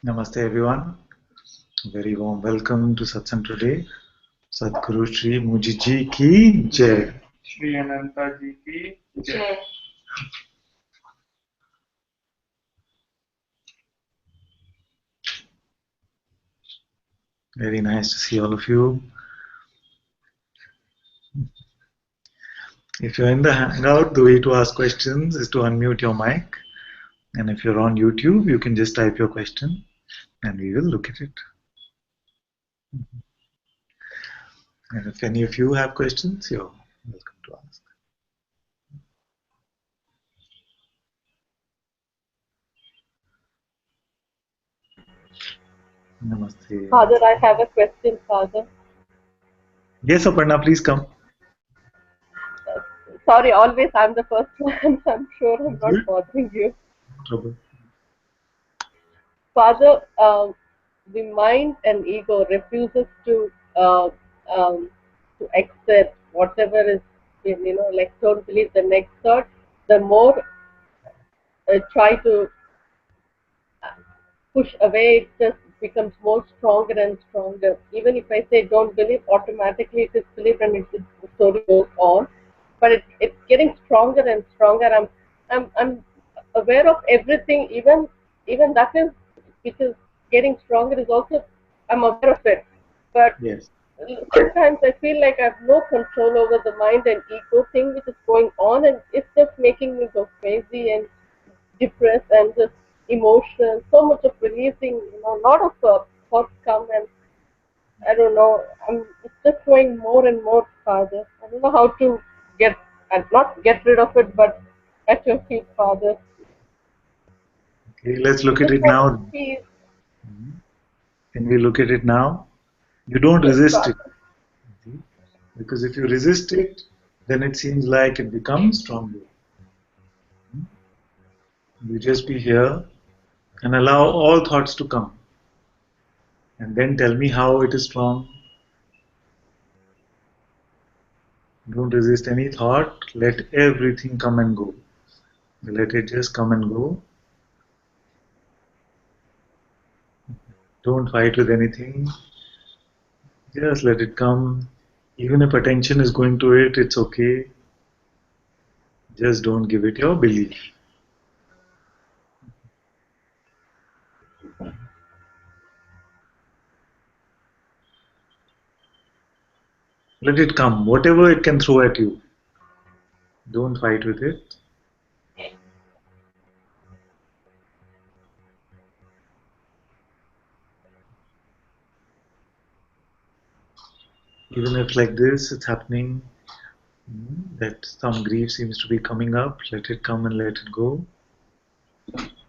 Namaste everyone. Very warm welcome to Satsang today. Satguru Shri Mujiji ki Jai. Shri अनंता जी की जय। Very nice to see all of you. If you're in the Hangout, the way to ask questions is to unmute your mic. And if you're on YouTube, you can just type your question and we will look at it. And if any of you have questions, you're welcome to ask. Namaste. Father, I have a question, Father. Yes, Aparna, please come. Sorry, always I'm the first one. I'm sure I'm not Good. bothering you. No trouble. Father, the mind and ego refuses uh, to accept whatever is, like don't believe the next thought. The more try to push away, it just becomes more stronger and stronger. Even if I say don't believe, automatically it is believed and the story goes on. But it's getting stronger and stronger. I'm aware of everything, even that is which is getting stronger is also I'm aware of it. But Yes. sometimes I feel like I have no control over the mind and ego thing which is going on, and it's just making me go crazy and depressed and just emotional. So much of releasing, a lot of thoughts come, and I don't know. It's just going more and more farther. I don't know how to get and not get rid of it, but at your feet, Father. Okay, let's I look at just it want now. peace. Can we look at it now? You don't Yes, resist it. Father. Because if you resist it, then it seems like it becomes stronger. You just be here and allow all thoughts to come. And then tell me how it is strong. Don't resist any thought. Let everything come and go. Let it just come and go. Don't fight with anything. Just let it come. Even if attention is going to it, it's okay. Just don't give it your belief. Let it come, whatever it can throw at you. Don't fight with it. Even if like this, it's happening, that some grief seems to be coming up, let it come and let it go.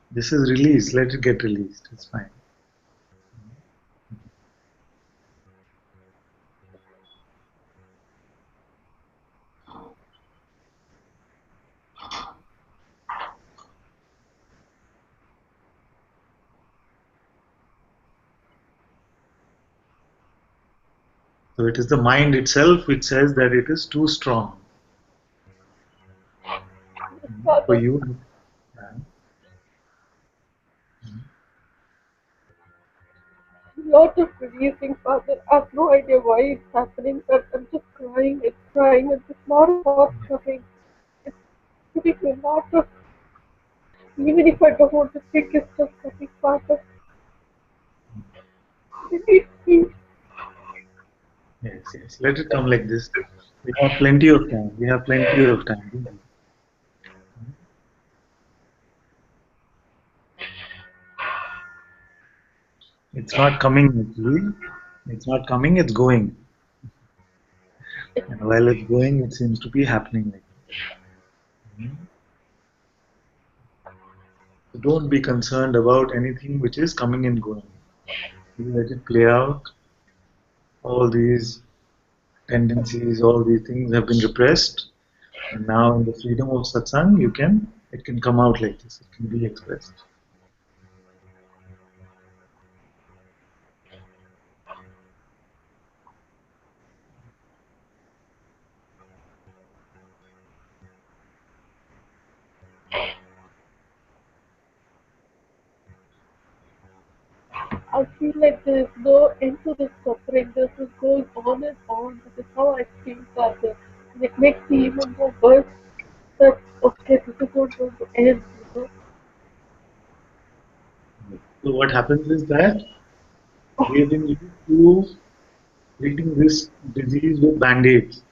This is release, let it get released, it's fine. So it is the mind itself which says that it is too strong for Father, you. lot of releasing, Father. I have no idea why it's happening, but I'm just crying. It's crying, and there's a lot of thoughts coming. It's giving me a lot of. Even if I don't want to think, it's just coming, Father. Release me. Yes, yes, let it come like this. We have plenty of time. We have plenty of time. It's not coming actually. It's not coming, it's going. And while it's going, it seems to be happening like this. So don't be concerned about anything which is coming and going. You let it play out. All these tendencies, all these things have been repressed. And now in the freedom of satsang, it can come out like this. It can be expressed. I feel like there is no end to this suffering. This is going on and on. This is how I feel, Father. And it makes me even more worse that, okay, this is not going to end, you know. So what happens is that we have been used to treating this disease with band-aids.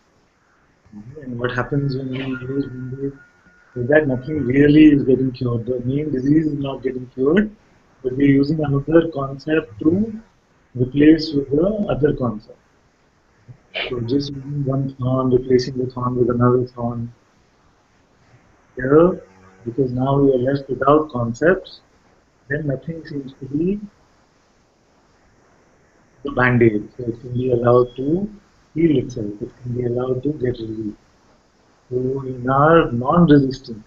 And what happens when we use band-aids is that nothing really is getting cured. The main disease is not getting cured, but we're using another concept to replace with the other concept. So just using one thorn, replacing the thorn with another thorn. Here, because now we are left without concepts, then nothing seems to be the band-aid. So it can be allowed to heal itself. It can be allowed to get relief. So in our non-resistance,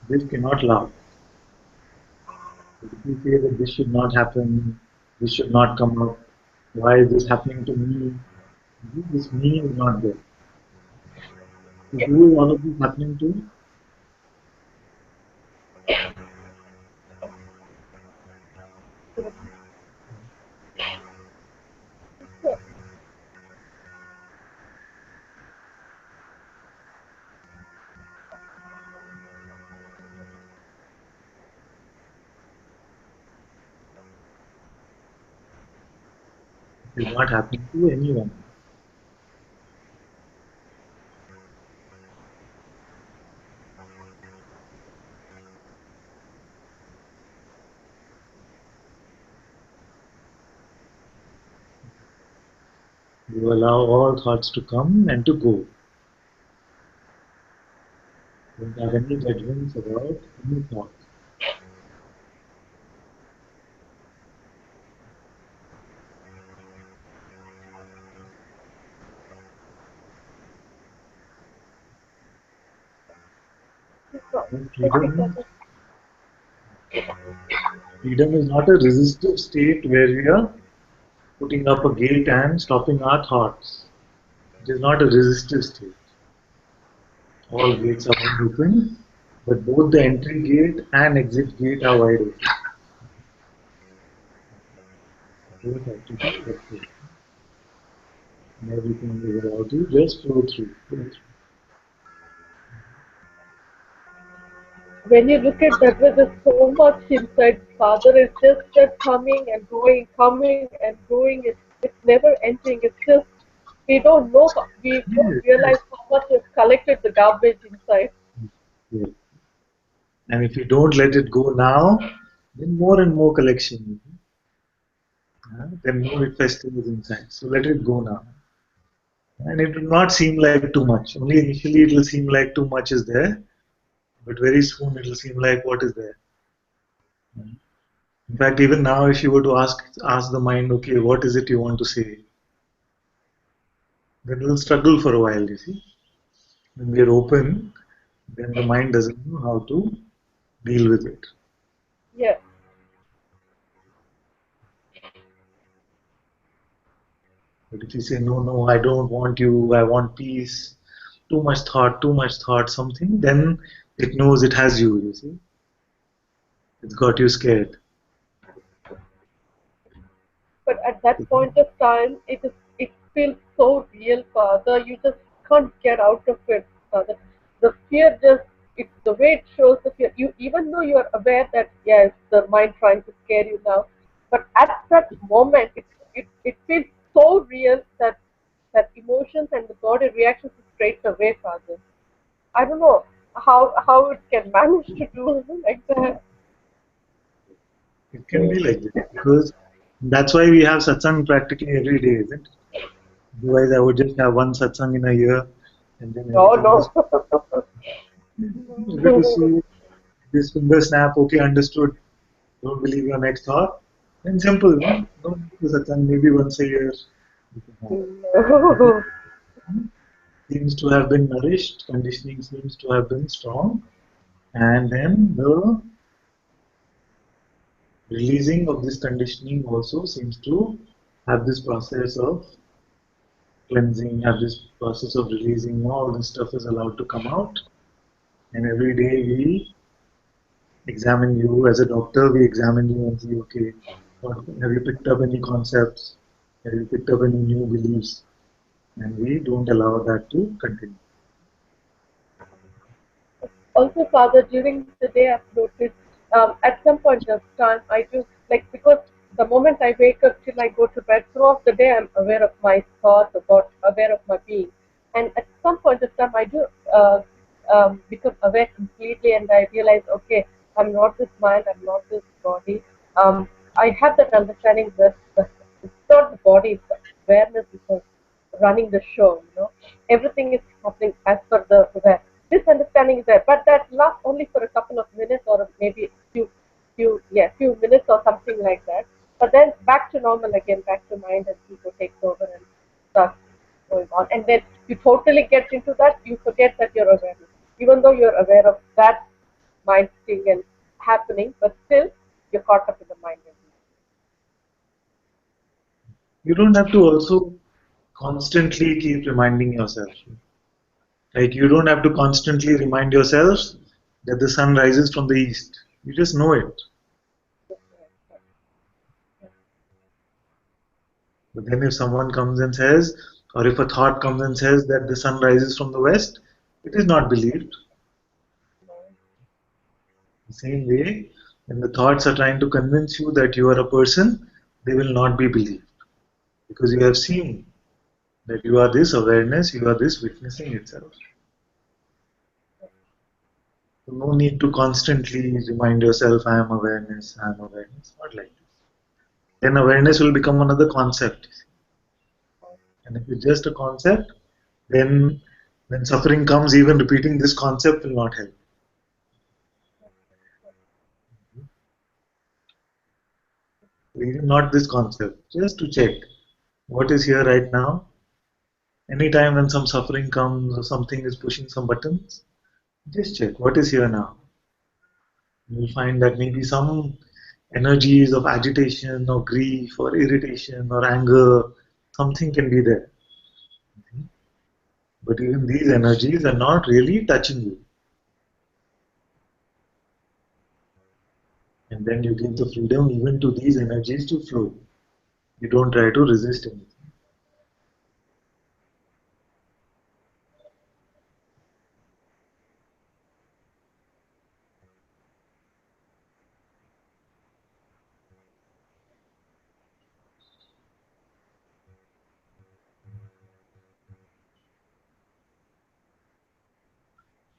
this cannot last. So if we say that this should not happen, this should not come up, why is this happening to me? This me is not there. So who is all of this happening to? It is not happening to anyone. You allow all thoughts to come and to go. Don't have any judgments about any thought. Freedom, freedom is not a resistive state where we are putting up a gate and stopping our thoughts. It is not a resistive state. All gates are wide open, but both the entry gate and exit gate are wide open. Both have to be kept open. And everything is allowed to just flow through. When you look at that way, there's so much inside, Father. It's just that coming and going. It's never ending. It's just we don't Yes, realize yes, how much we've collected the garbage inside. yes. And if you don't let it go now, then more and more collection. Then more it festers inside. So let it go now. And it will not seem like too much. Only initially it will seem like too much is there, but very soon it will seem like what is there. In fact, even now, if you were to ask the mind, okay, what is it you want to say, then it will struggle for a while. You see, when we are open, then the mind doesn't know how to deal with it. Yeah. But if you say, no, no, I don't want you, I want peace, too much thought, something, then it knows it has you see. It's got you scared. But at that point of time, it feels so real, Father. You just can't get out of it, Father. The fear just it's the way it shows the fear. You even though you are aware that yes, the mind trying to scare you now, but at that moment, it feels so real that emotions and the body reactions straight away, Father. I don't know how it can manage to do like that. It can be like this because that's why we have satsang practically every day, isn't it? Otherwise, I would just have one satsang in a year and then No, everything no. is good to see this finger snap, okay, understood. Don't believe your next thought. And simple, no? No need to satsang, maybe once a year. You can have. But this No. seems to have been nourished, conditioning seems to have been strong, and then the releasing of this conditioning also seems to have this process of cleansing, have this process of releasing. All this stuff is allowed to come out, and every day we examine you as a doctor. We examine you and see, okay, Or have you picked up any concepts? Have you picked up any new beliefs? And we don't allow that to continue. Also, Father, during the day I've noticed at some point of time I do, like, because the moment I wake up till I go to bed, throughout the day I'm aware of my thoughts, aware of my being. And at some point of time I do become aware completely, and I realize, okay, I'm not this mind, I'm not this body. I have that understanding that it's not the body, it's the awareness which is running the show. Everything is happening as per the aware. This understanding is there, but that lasts only for a couple of minutes, or maybe few minutes or something like that. But then back to normal again, back to mind and ego takes over and starts going on. And then you totally get into that, you forget that you're aware. Even though you're aware of that mind thing and happening, but still you're caught up in the mind. You don't have to also constantly keep reminding yourself. Like you don't have to constantly remind yourself that the sun rises from the east. You just know it. But then if someone comes and says, or if a thought comes and says that the sun rises from the west, it is not believed. The same way, when the thoughts are trying to convince you that you are a person, they will not be believed. Because you have seen that you are this awareness, you are this witnessing itself. So no need to constantly remind yourself, I am awareness, I am awareness. Not like this. Then awareness will become another concept. And if it's just a concept, then when suffering comes, even repeating this concept will not help. Even not this concept, just to check what is here right now. Anytime when some suffering comes or something is pushing some buttons, just check what is here now. You'll find that maybe some energies of agitation or grief or irritation or anger, something can be there. But even these energies are not really touching you. And then you give the freedom even to these energies to flow. You don't try to resist anything.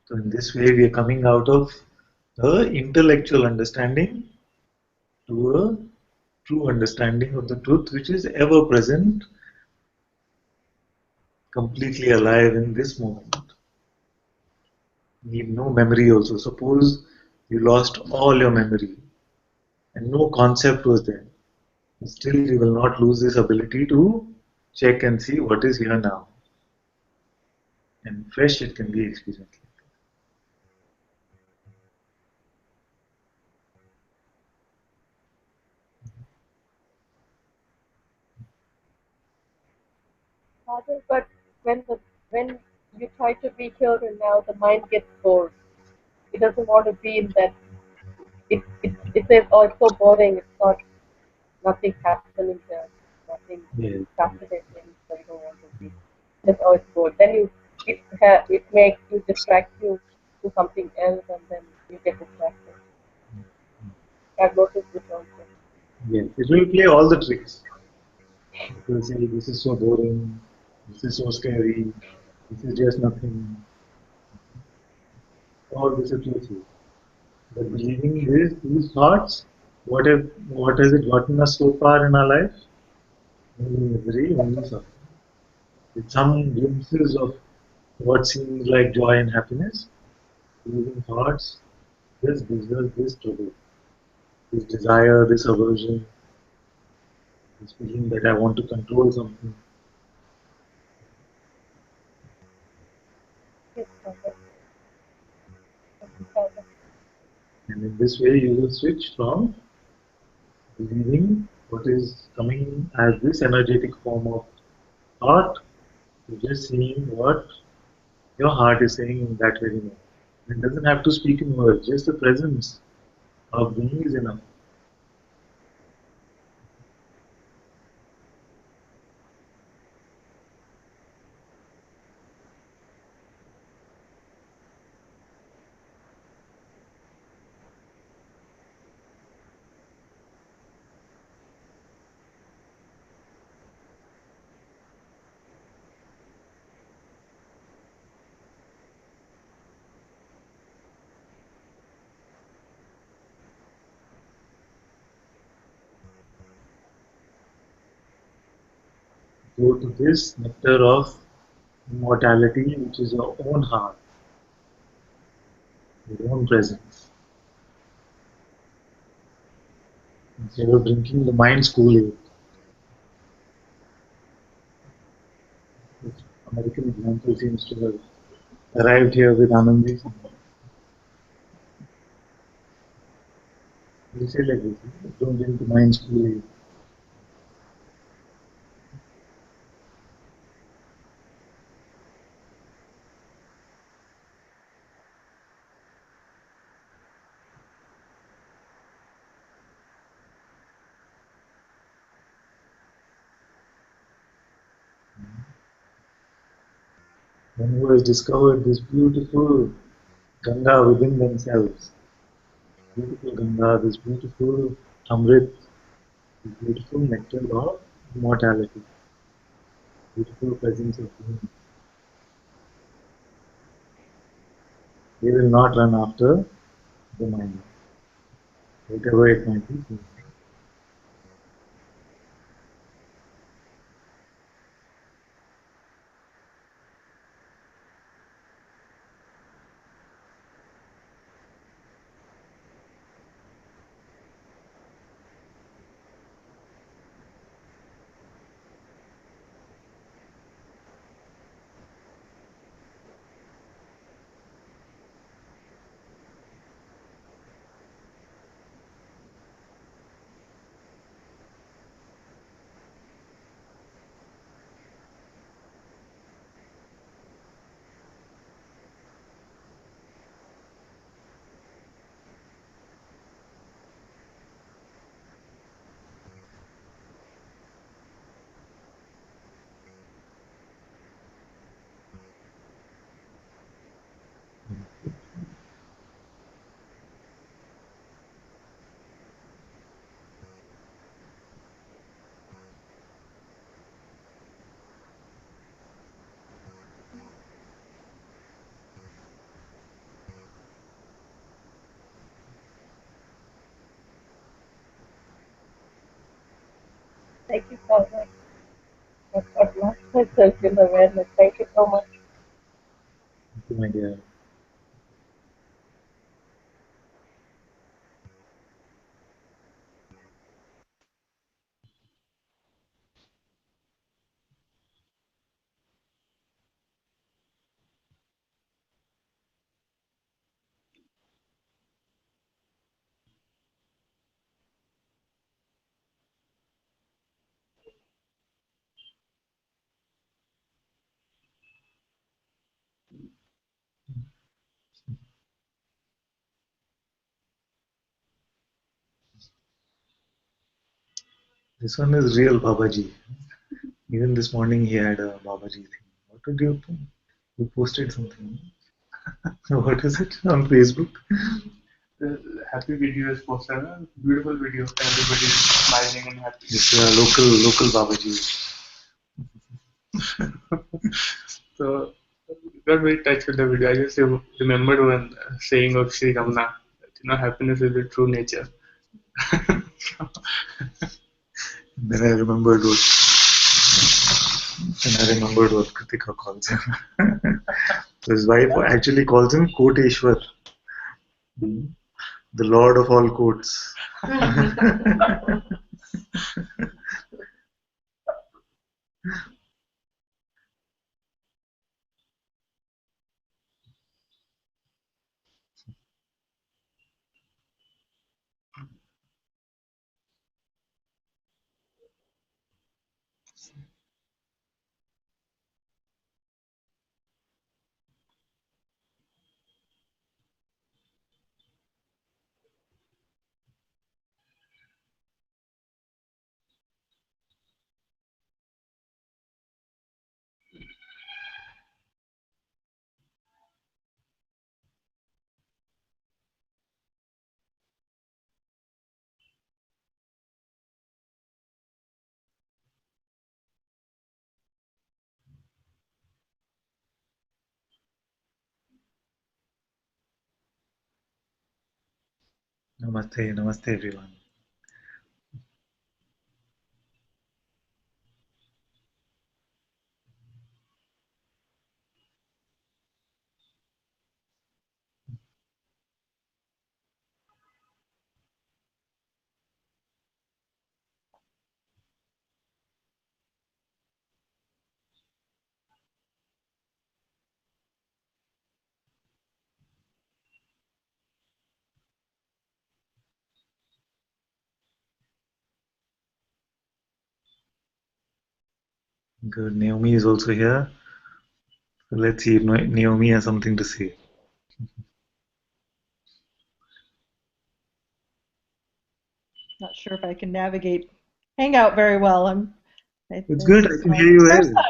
So in this way, we are coming out of the intellectual understanding to a true understanding of the truth, which is ever present, completely alive in this moment. Need no memory also. Suppose you lost all your memory and no concept was there. Still, you will not lose this ability to check and see what is here now. And fresh, it can be experienced. Father, but when you try to be here and now, the mind gets bored. It doesn't want to be in that. It says, oh, it's so boring. It's not nothing happening there. Nothing Yes. fascinating. So you don't want to be. Just, oh, it's bored. Then it makes you distract you to something else, and then you get distracted. I've noticed this also. Yes. It will play all the tricks. It will say, this is so boring, this is so scary, this is just nothing. All this it will say. But believing these thoughts, what has it gotten us so far in our life? Only misery, only suffering. With some glimpses of what seems like joy and happiness, believing thoughts, this gives us this trouble, this desire, this aversion, this feeling that I want to control something. Yes, Father. Okay, Father. And in this way, you will switch from believing what is coming as this energetic form of thought to just seeing what your heart is saying in that very moment. It doesn't have to speak in words, just the presence of being is enough. Go to this nectar of immortality, which is your own heart, your own presence. Instead of drinking the mind's Kool-Aid, this American example seems to have arrived here with Anandi. They say like this, don't drink the mind's Kool-Aid. One who has discovered this beautiful Ganga within themselves, beautiful Ganga, this beautiful Amrit, this beautiful nectar of immortality, beautiful presence of being. They will not run after the mind, whatever it might be. Thank you so much. I've lost myself in awareness. Thank you so much. Thank you, my dear. This one is real Babaji. Even this morning he had a Babaji thing. What did you do? You posted something. What is it on Facebook? The happy video is posted, beautiful video. Everybody is smiling and happy. It's a local Babaji. So got very touched with the video. I just remembered one saying of Sri Ramana that happiness is the true nature. Then I remembered what Kritika calls him. So his wife actually calls him Koteshwar, the Lord of all courts. Namaste, namaste everyone. Good. Naomi is also here. So let's see if Naomi has something to say. Not sure if I can navigate Hangout very well. It's This good. I is can my hear you first well.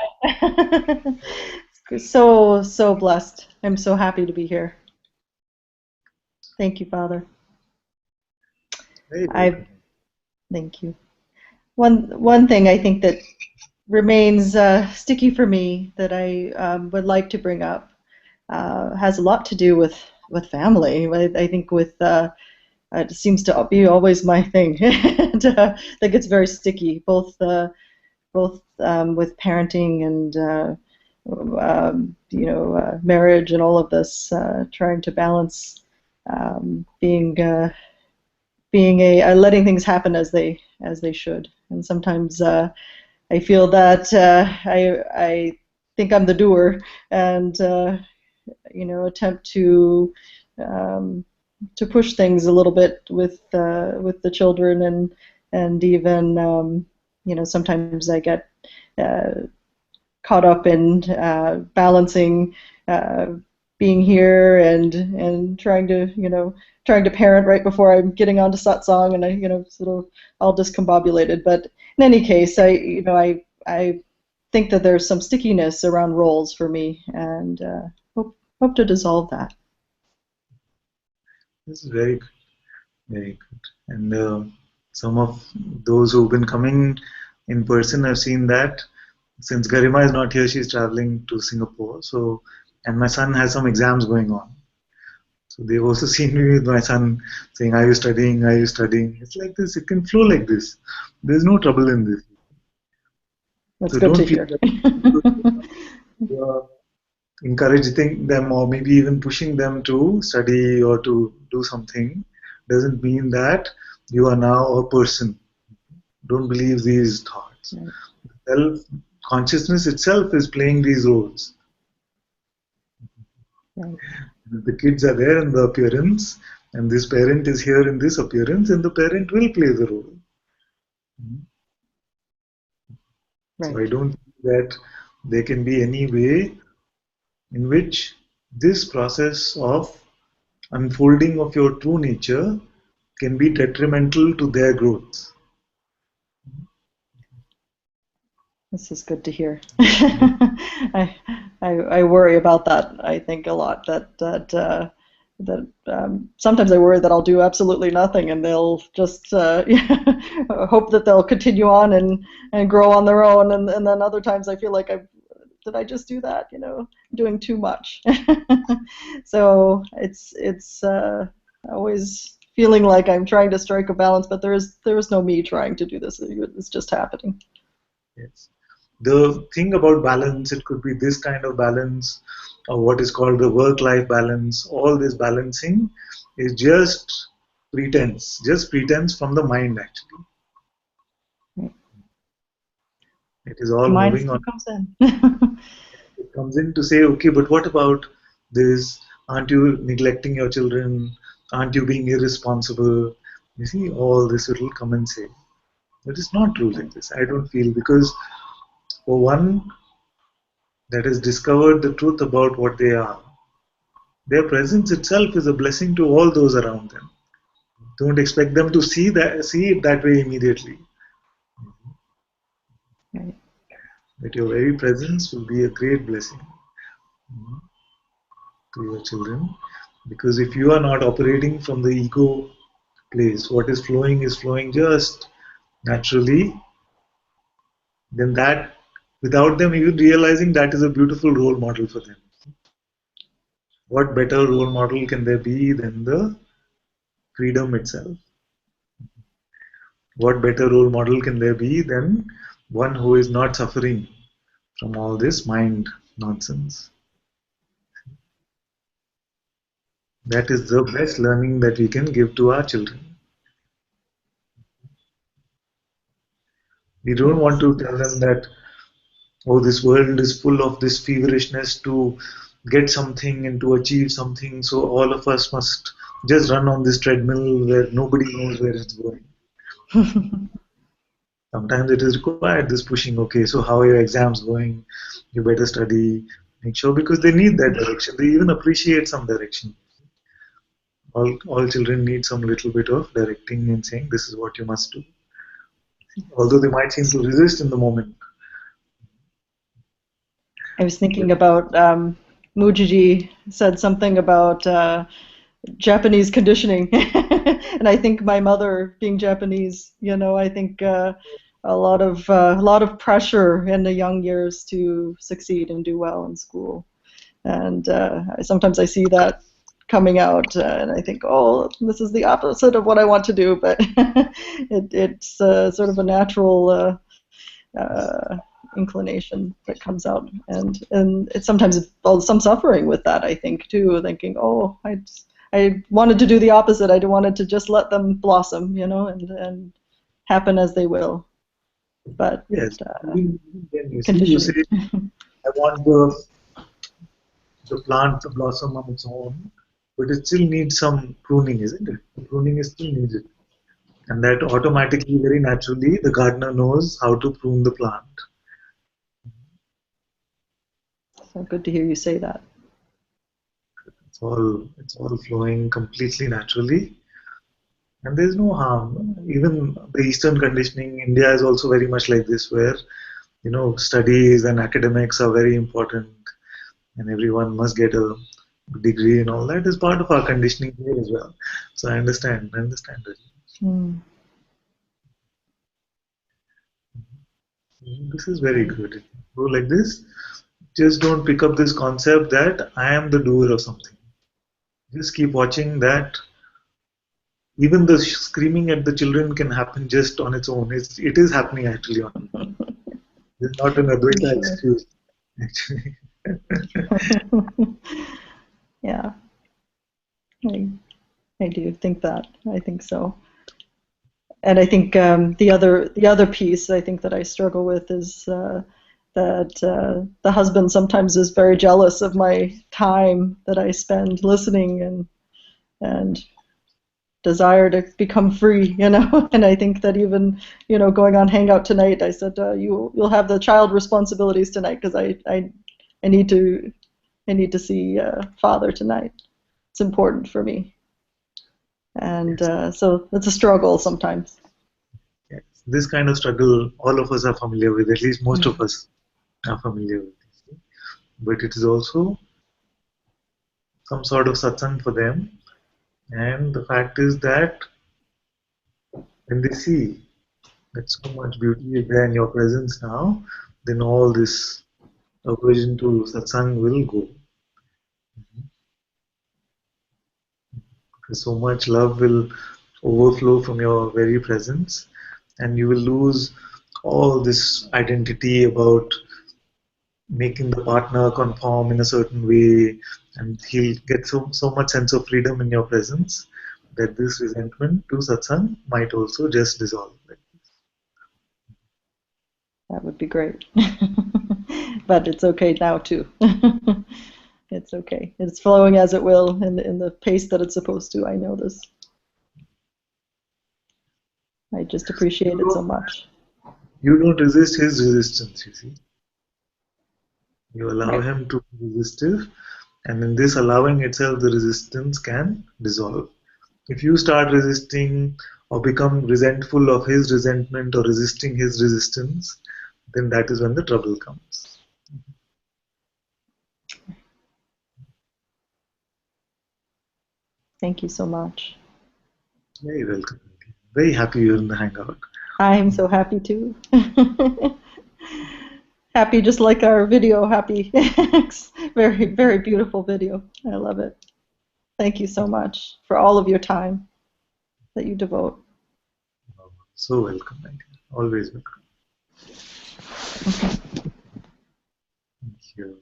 time. So blessed. I'm so happy to be here. Thank you, Father. Very welcome. Thank you. One thing I think that remains sticky for me that I would like to bring up has a lot to do with family. I think with it seems to be always my thing. And, that gets very sticky, both with parenting and marriage and all of this, trying to balance being a letting things happen as they should. And sometimes I feel that I think I'm the doer, and attempt um, to push things a little bit with the children, and even sometimes I get uh, caught up in balancing uh, being here and trying to parent right before I'm getting onto satsang, and I sort of all discombobulated. But in any case, I think that there's some stickiness around roles for me, and hope to dissolve that. This is very good. Very good. And some of those who've been coming in person have seen that since Garima is not here, she's traveling to Singapore. So, and my son has some exams going on. So they've also seen me with my son saying, "Are you studying? Are you studying?" It's like this. It can flow like this. There's no trouble in this. That's So good to don't feel hear. that you are encouraging them or maybe even pushing them to study or to do something doesn't mean that you are now a person. Don't believe these thoughts. Right. Self consciousness itself is playing these roles. Right. The kids are there in the appearance, and this parent is here in this appearance, and the parent will play the role. So I Right. don't think that there can be any way in which this process of unfolding of your true nature can be detrimental to their growth. This is good to hear. I worry about that. I think a lot that sometimes I worry that I'll do absolutely nothing, and they'll just hope that they'll continue on and grow on their own, and then other times I feel like did I just do that? Doing too much. So it's always feeling like I'm trying to strike a balance, but there is no me trying to do this. It's just happening. Yes. The thing about balance, it could be this kind of balance, or what is called the work-life balance. All this balancing is just pretense from the mind actually. It is all The mind moving still on. comes in. It comes in to say, okay, but what about this? Aren't you neglecting your children? Aren't you being irresponsible? You see, all this it will come and say. But it's not true like this. I don't feel, because for one that has discovered the truth about what they are, their presence itself is a blessing to all those around them. Don't expect them to see it that way immediately. Right. That your very presence will be a great blessing to your children. Because if you are not operating from the ego place, what is flowing just naturally, then that, without them even realizing, that is a beautiful role model for them. What better role model can there be than the freedom itself? What better role model can there be than one who is not suffering from all this mind nonsense? That is the best learning that we can give to our children. We don't want to tell them that, oh, this world is full of this feverishness to get something and to achieve something, so all of us must just run on this treadmill where nobody knows where it's going. Sometimes it is required, this pushing, okay, so how are your exams going? You better study, make sure, because they need that direction. They even appreciate some direction. All children need some little bit of directing and saying, this is what you must do. Although they might seem to resist in the moment. I was thinking about Mujiji said something about Japanese conditioning, and I think my mother, being Japanese, I think a lot of pressure in the young years to succeed and do well in school, and sometimes I see that coming out, and I think, oh, this is the opposite of what I want to do, but it's sort of a natural inclination that comes out, and it's sometimes some suffering with that, I think, too, thinking, oh, I wanted to do the opposite. I wanted to just let them blossom, and happen as they will. But yes, then you conditioning. say, I want the plant to blossom on its own, but it still needs some pruning, isn't it? The pruning is still needed. And that automatically, very naturally, the gardener knows how to prune the plant. So good to hear you say that. It's all flowing completely naturally. And there's no harm. Even the Eastern conditioning, India is also very much like this, where studies and academics are very important, and everyone must get a degree and all that is part of our conditioning here as well. So I understand it. Mm. This is very good. If you go like this, just don't pick up this concept that I am the doer of something. Just keep watching that. Even the screaming at the children can happen just on its own. It is happening actually on its own. It's not an Advaita excuse, actually. Yeah, I do think that. I think so. And I think the other piece I think that I struggle with is that the husband sometimes is very jealous of my time that I spend listening and desire to become free, And I think that even, going on Hangout tonight, I said you'll have the child responsibilities tonight because I need to see Father tonight. It's important for me, and so it's a struggle sometimes. Yes. This kind of struggle, all of us are familiar with. At least most of us are familiar with this. But it is also some sort of satsang for them. And the fact is that when they see that so much beauty is there in your presence now, then all this aversion to satsang will go. Because so much love will overflow from your very presence, and you will lose all this identity about making the partner conform in a certain way, and he'll get so much sense of freedom in your presence that this resentment to satsang might also just dissolve. That would be great. But it's okay now too. It's okay. It's flowing as it will in the pace that it's supposed to. I know this. I just appreciate it so much. You don't resist his resistance, you see. You allow Right. him to be resistive, and in this allowing itself, the resistance can dissolve. If you start resisting or become resentful of his resentment or resisting his resistance, then that is when the trouble comes. Thank you so much. Very welcome. Very happy you're in the Hangout. I'm so happy too. Happy just like our video, happy. Very, very beautiful video. I love it. Thank you so much for all of your time that you devote. So welcome, my dear. Always welcome. Thank you.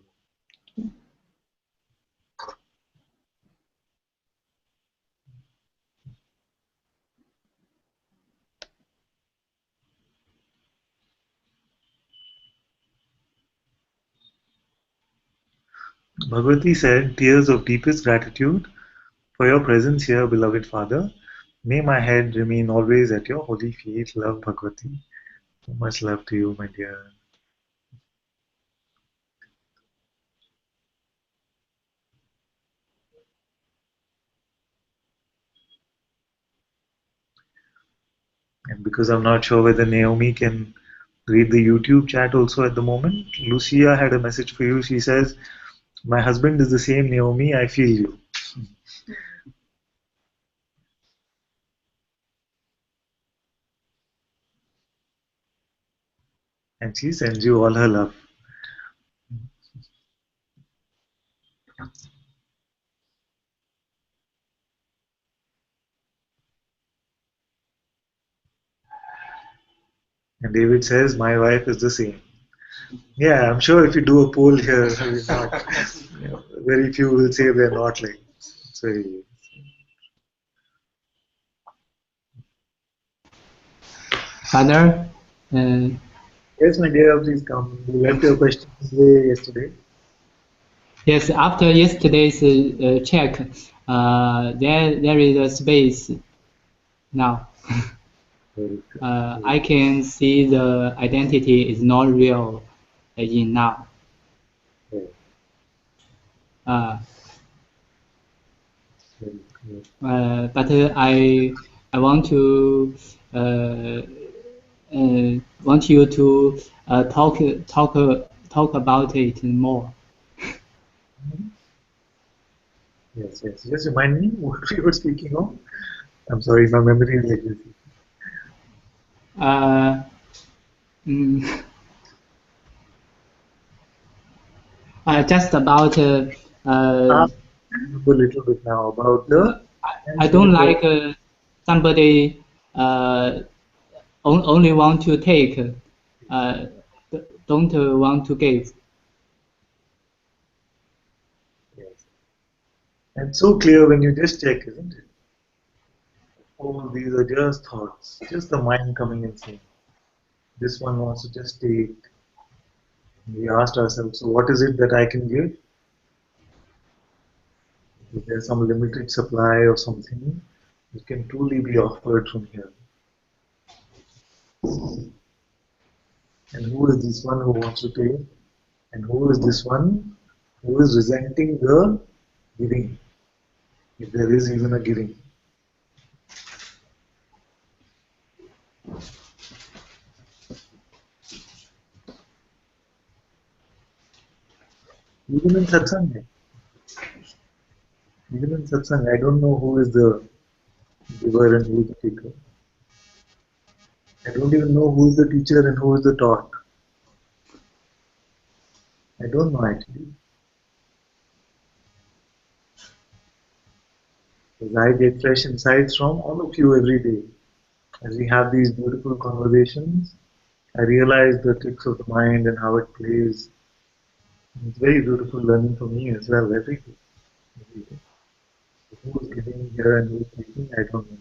Bhagavati said, tears of deepest gratitude for your presence here, beloved Father. May my head remain always at your holy feet. Love, Bhagavati. So much love to you, my dear. And because I'm not sure whether Naomi can read the YouTube chat also at the moment, Lucia had a message for you. She says, "My husband is the same, Naomi. I feel you." And she sends you all her love. And David says, "My wife is the same." Yeah, I'm sure if you do a poll here, not, very few will say they're not like. It's very. Father, Yes, my dear, please come. You left your question away yesterday. yes, after yesterday's check, there is a space now. Very good. I can see the identity is not real in now. Very, Uh, very good. but I want to want you to talk about it more. Yes, yes. Just remind me what we were speaking of. I'm sorry, my memory is like this. Uh, mm, just about Ah, I remember a little bit now about the I don't like somebody only want to take, uh, don't want to give. Yes. And so clear when you just check, isn't it? All these are just thoughts, just the mind coming and saying, this one wants to just take. We asked ourselves, so what is it that I can give? Is there some limited supply of something that can truly be offered from here? And who is this one who wants to take? And who is this one who is resenting the giving? If there is even a giving. Even in satsang, I don't know who is the giver and who is the taker. I don't even know who is the teacher and who is the taught. I don't know actually. Because I get fresh insights from all of you every day. As we have these beautiful conversations, I realize the tricks of the mind and how it plays. It's very beautiful learning for me as well every day. Every day. Who is giving here and who is taking, I don't know.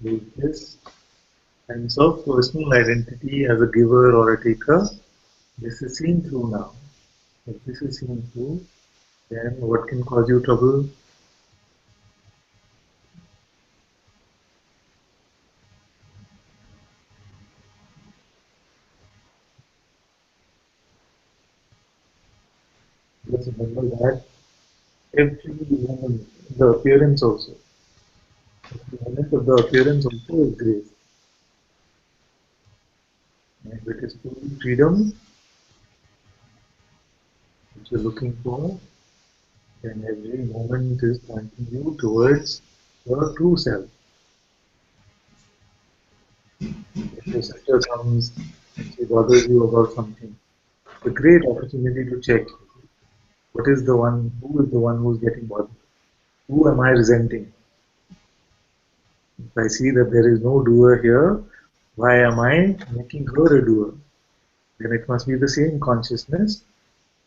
With this sense of personal identity as a giver or a taker, this is seen through now. If this is seen through, then what can cause you trouble? Just remember that every moment, the appearance also, the moment of the appearance also is grace. And if it is truly freedom which you're looking for, then every moment is pointing you towards your true self. If your sister comes and she bothers you about something, it's a great opportunity to check who is the one who's getting bothered? Who am I resenting? If I see that there is no doer here, why am I making her a doer? Then it must be the same consciousness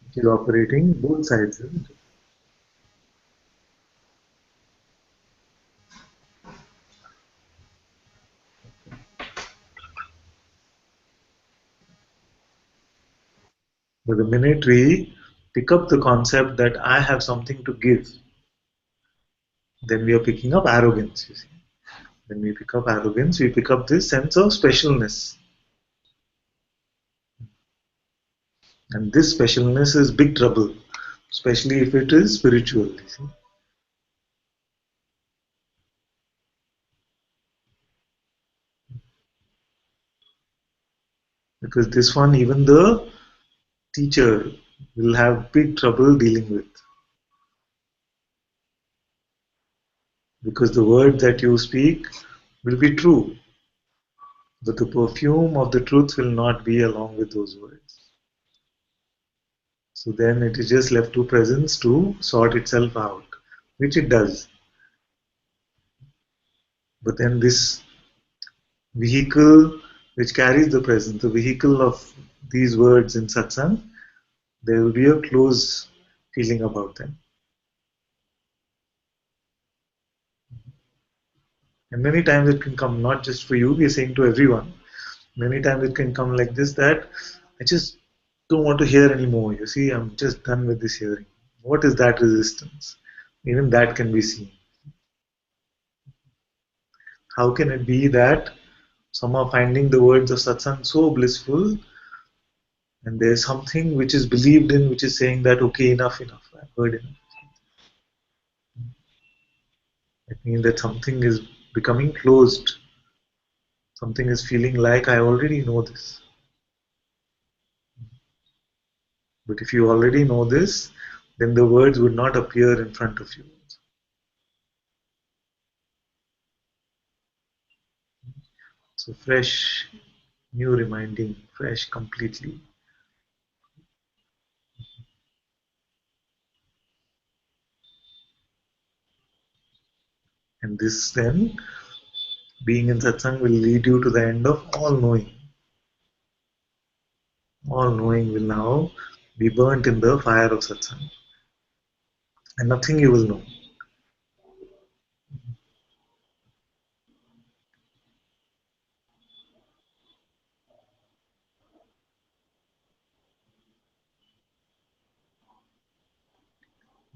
which is operating both sides, isn't it? But the minute we pick up the concept that I have something to give, then we are picking up arrogance, you see. When we pick up arrogance, we pick up this sense of specialness. And this specialness is big trouble, especially if it is spiritual, you see. Because this one, even the teacher will have big trouble dealing with. Because the word that you speak will be true, but the perfume of the truth will not be along with those words. So then it is just left to presence to sort itself out, which it does. But then this vehicle which carries the presence, the vehicle of these words in satsang, there will be a close feeling about them. And many times it can come not just for you, we are saying to everyone. Many times it can come like this, that I just don't want to hear anymore. You see, I'm just done with this hearing. What is that resistance? Even that can be seen. How can it be that some are finding the words of satsang so blissful, and there's something which is believed in, which is saying that, okay, enough, I've heard enough. It means that something is becoming closed. Something is feeling like I already know this. But if you already know this, then the words would not appear in front of you. So fresh, new reminding, fresh completely. And this then, being in satsang, will lead you to the end of all knowing. All knowing will now be burnt in the fire of satsang. And nothing you will know.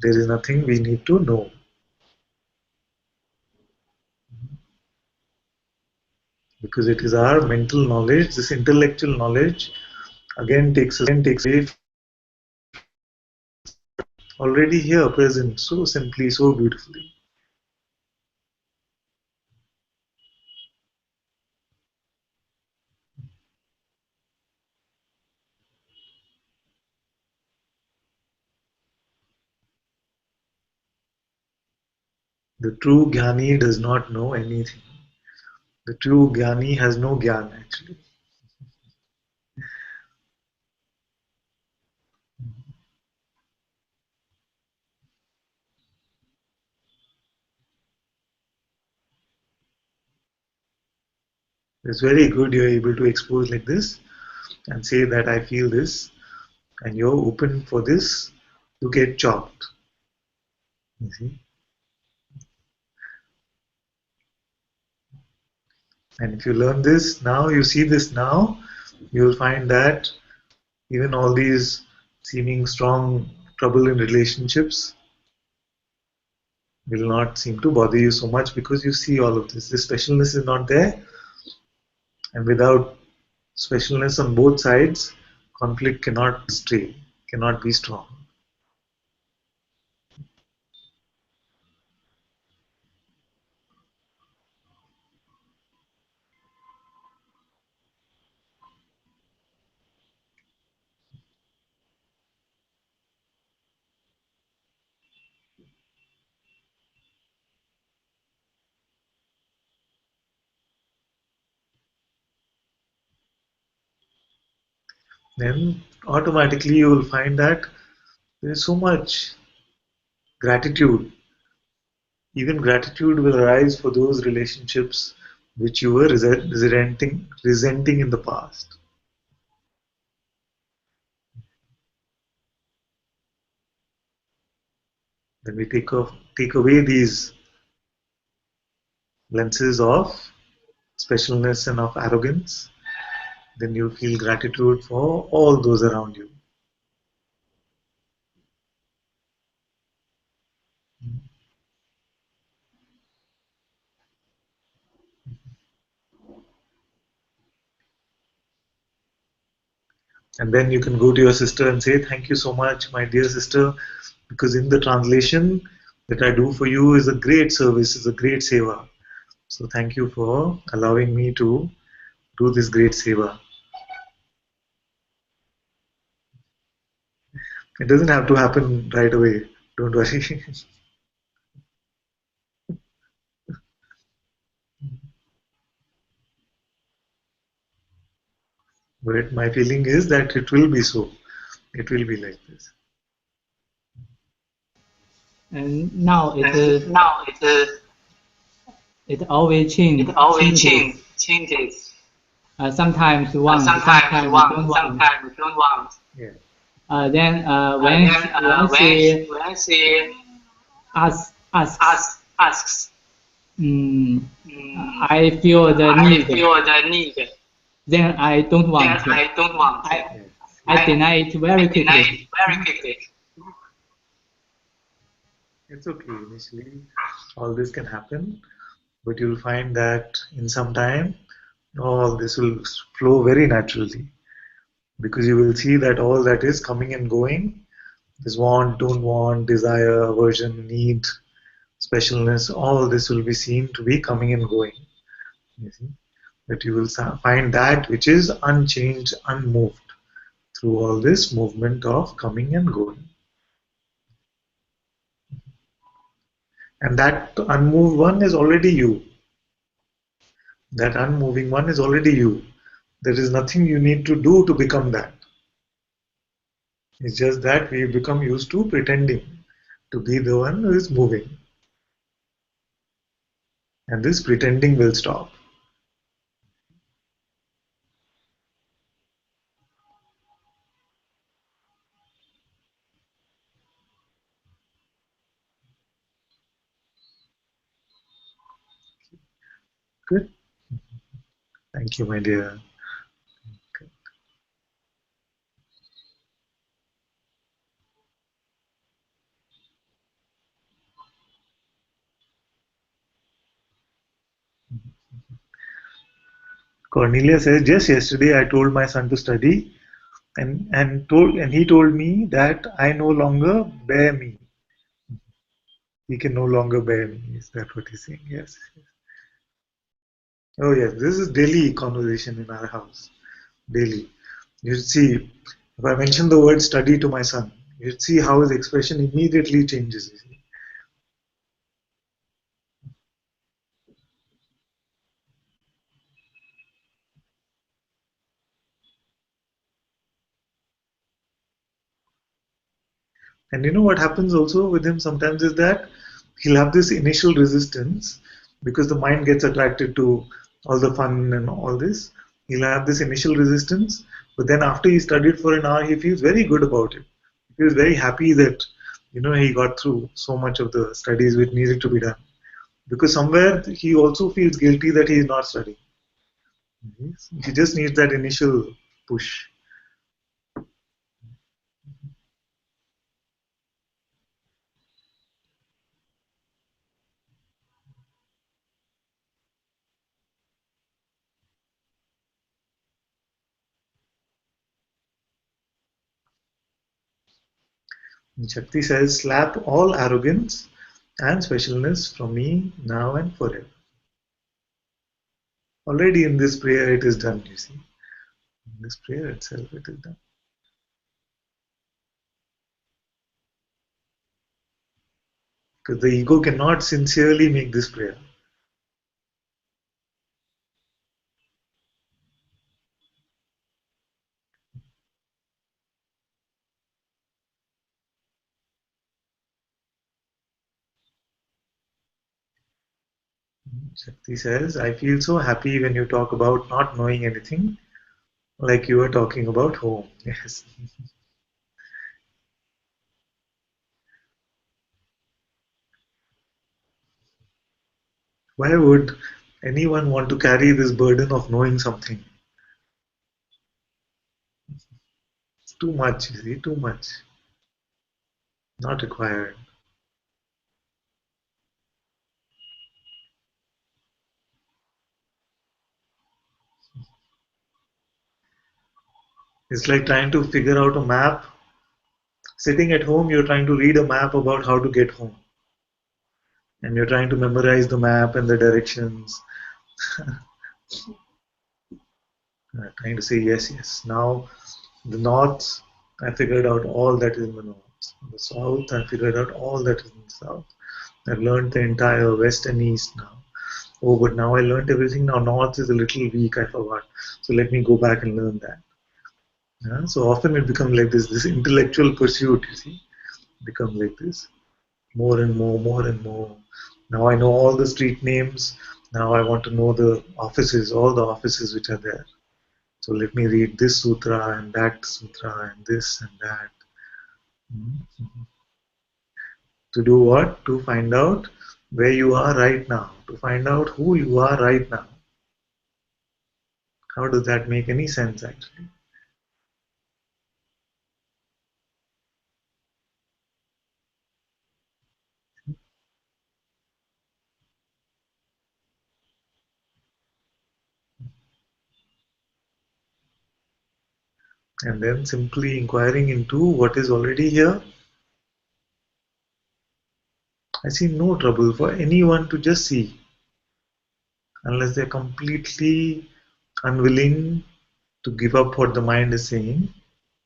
There is nothing we need to know. Because it is our mental knowledge, this intellectual knowledge, again takes away, already here, present, so simply, so beautifully. The true Jnani does not know anything. The true Jnani has no Gyan actually. It's very good you're able to expose like this and say that I feel this, and you're open for this to get chopped. You see? And if you learn this now, you see this now, you'll find that even all these seeming strong trouble in relationships will not seem to bother you so much because you see all of this. This specialness is not there, and without specialness on both sides, conflict cannot stay, cannot be strong. Then automatically you will find that there is so much gratitude. Even gratitude will arise for those relationships which you were resenting in the past. When we take away these lenses of specialness and of arrogance, then you feel gratitude for all those around you. And then you can go to your sister and say, "Thank you so much, my dear sister, because in the translation that I do for you is a great service, is a great seva. So thank you for allowing me to do this great seva." It doesn't have to happen right away. Don't worry. But my feeling is that it will be so. It will be like this. And now And now it always it always changes. changes. Sometimes want, Sometimes sometimes don't want, want. sometimes don't want. Yeah. Then Then when when she she asks, asks, mm, mm, I feel the I need. feel the need. Then I don't Then want. I don't want. I Yes. I deny it I very deny quickly. it very quickly. It's okay. Initially, all this can happen, but you'll find that in some time, all this will flow very naturally because you will see that all that is coming and going, this want, don't want, desire, aversion, need, specialness, all this will be seen to be coming and going. You see? But you will find that which is unchanged, unmoved through all this movement of coming and going. And that unmoved one is already you. That unmoving one is already you. There is nothing you need to do to become that. It's just that we become used to pretending to be the one who is moving. And this pretending will stop. Good. Thank you, my dear. Cornelia says, just yesterday I told my son to study and he told me that I no longer bear me. He can no longer bear me. Is that what he's saying? Yes. Oh yes, this is daily conversation in our house. Daily. You see, if I mention the word study to my son, you see how his expression immediately changes. You see. And you know what happens also with him sometimes is that he'll have this initial resistance because the mind gets attracted to all the fun and all this. He'll have this initial resistance, but then after he studied for an hour, he feels very good about it. He feels very happy that he got through so much of the studies which needed to be done. Because somewhere he also feels guilty that he is not studying. He just needs that initial push. And Shakti says, slap all arrogance and specialness from me now and forever. Already in this prayer it is done, you see. In this prayer itself it is done. Because the ego cannot sincerely make this prayer. Shakti says, I feel so happy when you talk about not knowing anything, like you were talking about home. Yes. Why would anyone want to carry this burden of knowing something? It's too much, you see, too much. Not required. It's like trying to figure out a map. Sitting at home, you're trying to read a map about how to get home. And you're trying to memorize the map and the directions. Trying to say yes, yes. Now, the north, I figured out all that is in the north. The south, I figured out all that is in the south. I've learned the entire west and east now. Oh, but now I learned everything. Now north is a little weak. I forgot. So let me go back and learn that. Yeah? So often it becomes like this intellectual pursuit. You see, become like this, more and more, more and more. Now I know all the street names. Now I want to know the offices, all the offices which are there. So let me read this sutra and that sutra and this and that. Mm-hmm. To do what? To find out where you are right now. To find out who you are right now. How does that make any sense actually? And then simply inquiring into what is already here. I see no trouble for anyone to just see, unless they're completely unwilling to give up what the mind is saying,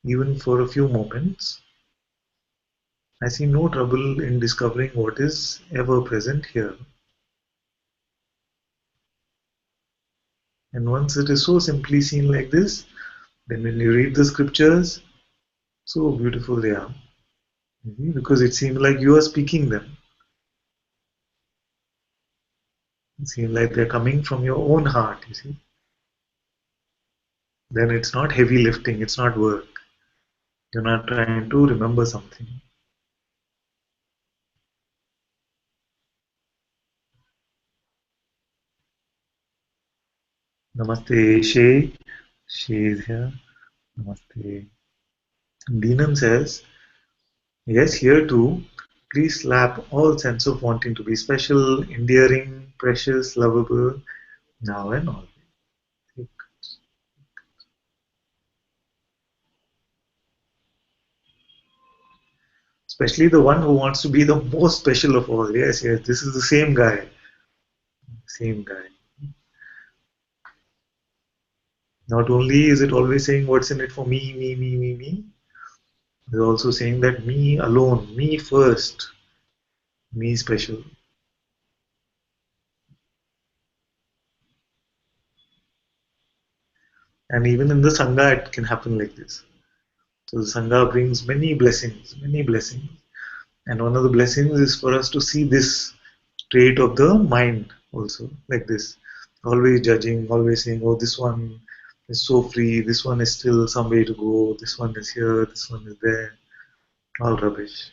even for a few moments. I see no trouble in discovering what is ever present here. And once it is so simply seen like this, then when you read the scriptures, so beautiful they are. Because it seems like you are speaking them. It seems like they're coming from your own heart, you see. Then it's not heavy lifting, it's not work. You're not trying to remember something. Namaste, Shay. Shay is here. Namaste. Deenam says, yes, here too. Please slap all sense of wanting to be special, endearing, precious, lovable, now and always. Especially the one who wants to be the most special of all. Yes, yes, this is the same guy. Same guy. Not only is it always saying what's in it for me, me, me, me, me, it's also saying that me alone, me first, me special. And even in the Sangha, it can happen like this. So the Sangha brings many blessings, many blessings. And one of the blessings is for us to see this trait of the mind also, like this. Always judging, always saying, oh, this one is so free, this one is still some way to go, this one is here, this one is there. All rubbish.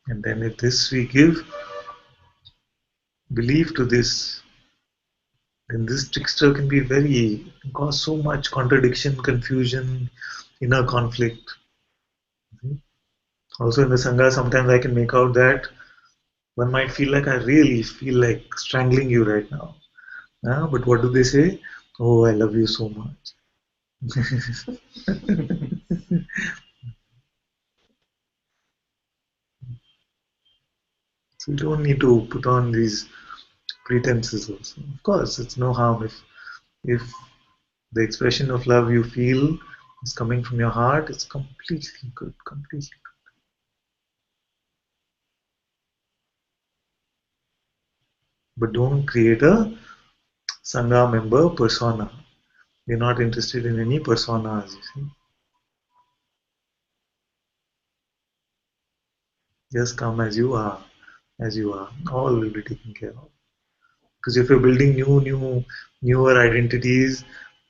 And then if this we give belief to this, then this trickster can be very, cause so much contradiction, confusion, inner conflict. Also in the Sangha, sometimes I can make out that one might feel like I really feel like strangling you right now. But what do they say? Oh, I love you so much. So you don't need to put on these pretenses also. Of course, it's no harm if the expression of love you feel is coming from your heart, it's completely good, completely good. But don't create a Sangha member persona. We're not interested in any personas, you see. Just come as you are, as you are. All will be taken care of. Because if you're building newer identities,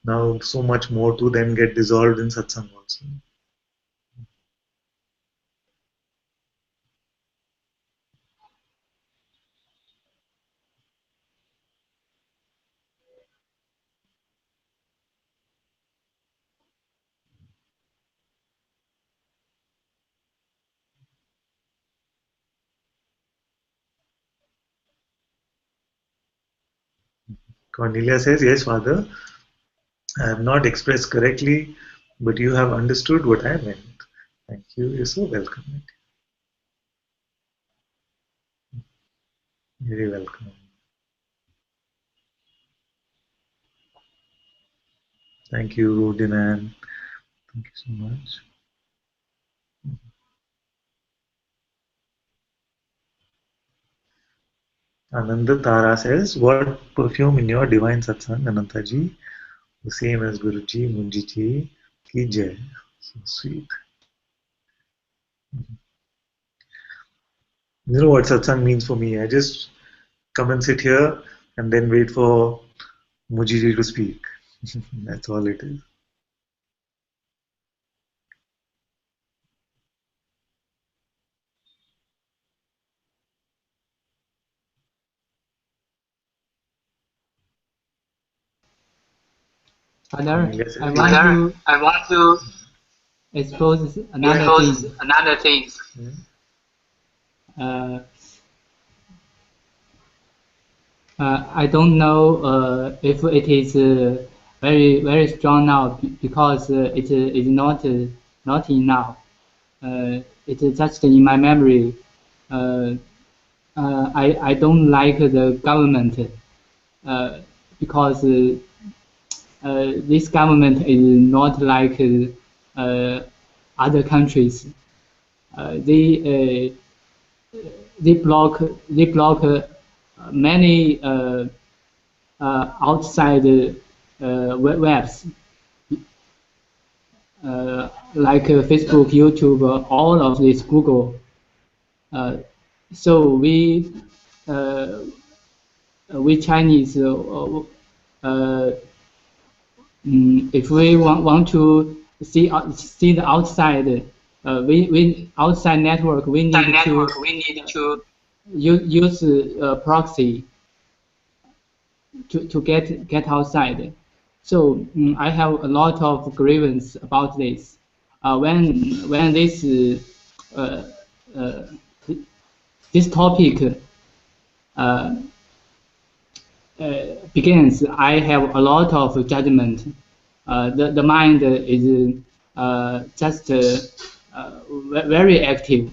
now so much more to then get dissolved in satsang also. Cornelia says, yes, Father, I have not expressed correctly, but you have understood what I meant. Thank you. You're so welcome. Very welcome. Thank you, Dinan. Thank you so much. Ananda Tara says, what perfume in your divine satsang, Anantaji? The same as Guruji, Munjiji, Ki Jai. So sweet. You know what satsang means for me? I just come and sit here and then wait for Mujiji to speak. That's all it is. Father, Yes, I yes, want yes. to I want to expose another expose thing. another thing. Uh, I don't know if it is very strong now because it is not enough. It is just in my memory. Uh, I don't like the government because this government is not like other countries. They block many outside webs like Facebook, YouTube, all of this Google. So we Chinese, if we want to see the outside, we outside network we need to use proxy to get outside. So I have a lot of grievance about this. When uh, uh, this topic uh, begins, I have a lot of judgment. The mind is just very active.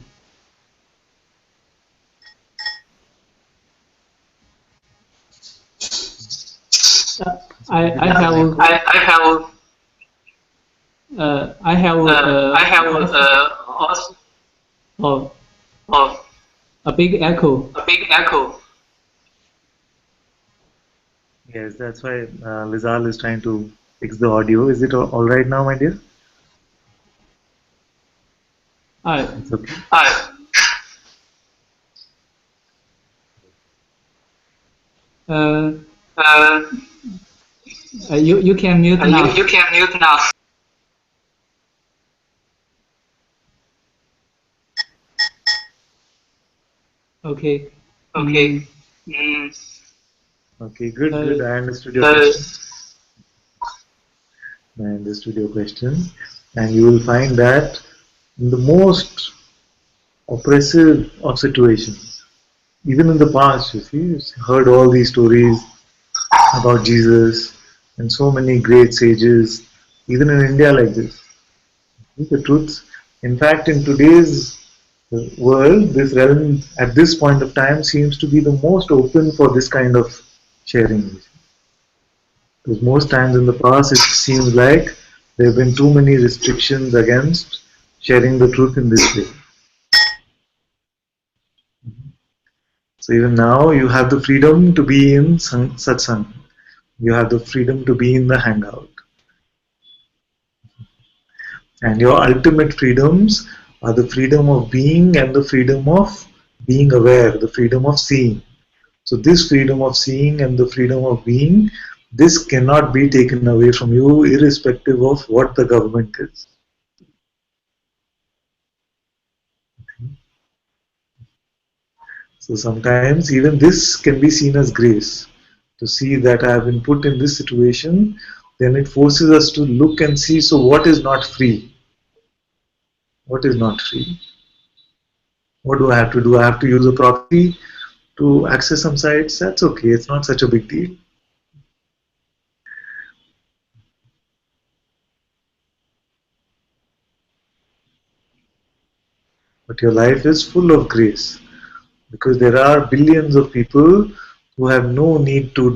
I have I have I have I have also oh, oh, a big echo. a big echo. Yes, that's why Lizal is trying to fix the audio. Is it all right now, my dear? It's okay. I, Uh, uh, you can mute now. you can mute now. Okay. Okay. Okay, good, Uh, good. I understood your question. I understood your question. And you will find that in the most oppressive of situations, even in the past, you see, you've heard all these stories about Jesus and so many great sages, even in India like this. The truths. In fact, in today's world, this realm at this point of time seems to be the most open for this kind of sharing. Because most times in the past, it seems like there have been too many restrictions against sharing the truth in this way. So even now, you have the freedom to be in satsang. You have the freedom to be in the hangout. And your ultimate freedoms are the freedom of being and the freedom of being aware, the freedom of seeing. So this freedom of seeing and the freedom of being, this cannot be taken away from you irrespective of what the government is. So sometimes even this can be seen as grace. To see that I have been put in this situation, then it forces us to look and see, so what is not free? What is not free? What do I have to do? I have to use a proxy to access some sites. That's okay, it's not such a big deal. but your life is full of grace, because there are billions of people who have no need to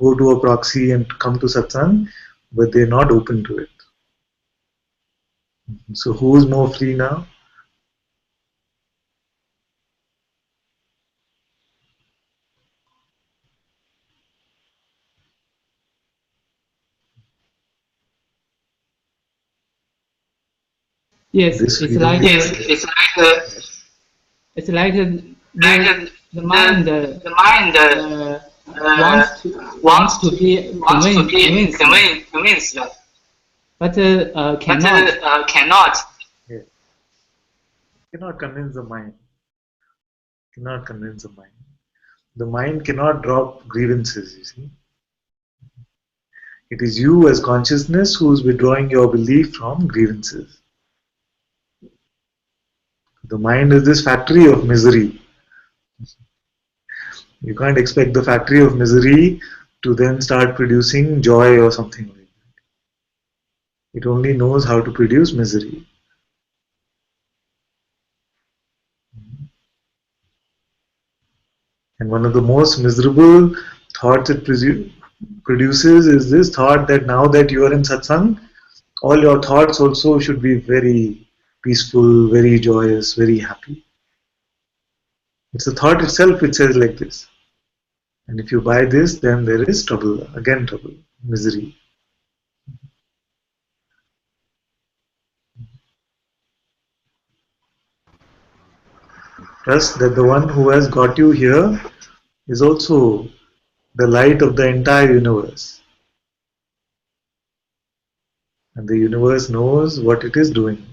go to a proxy and come to satsang, but they're not open to it. So who's more free now? Yes, This it's freedom. like it's like the mind wants to be convinced, but cannot. Yeah. Cannot convince the mind. Cannot convince the mind. The mind cannot drop grievances, you see. It is you as consciousness who is withdrawing your belief from grievances. The mind is this factory of misery. You can't expect the factory of misery to then start producing joy or something like that. It only knows how to produce misery. And one of the most miserable thoughts it produces is this thought that now that you are in satsang, all your thoughts also should be very peaceful, very joyous, very happy. It's the thought itself which says like this. And if you buy this, then there is trouble, again trouble, misery. Trust that the one who has got you here is also the light of the entire universe. And the universe knows what it is doing.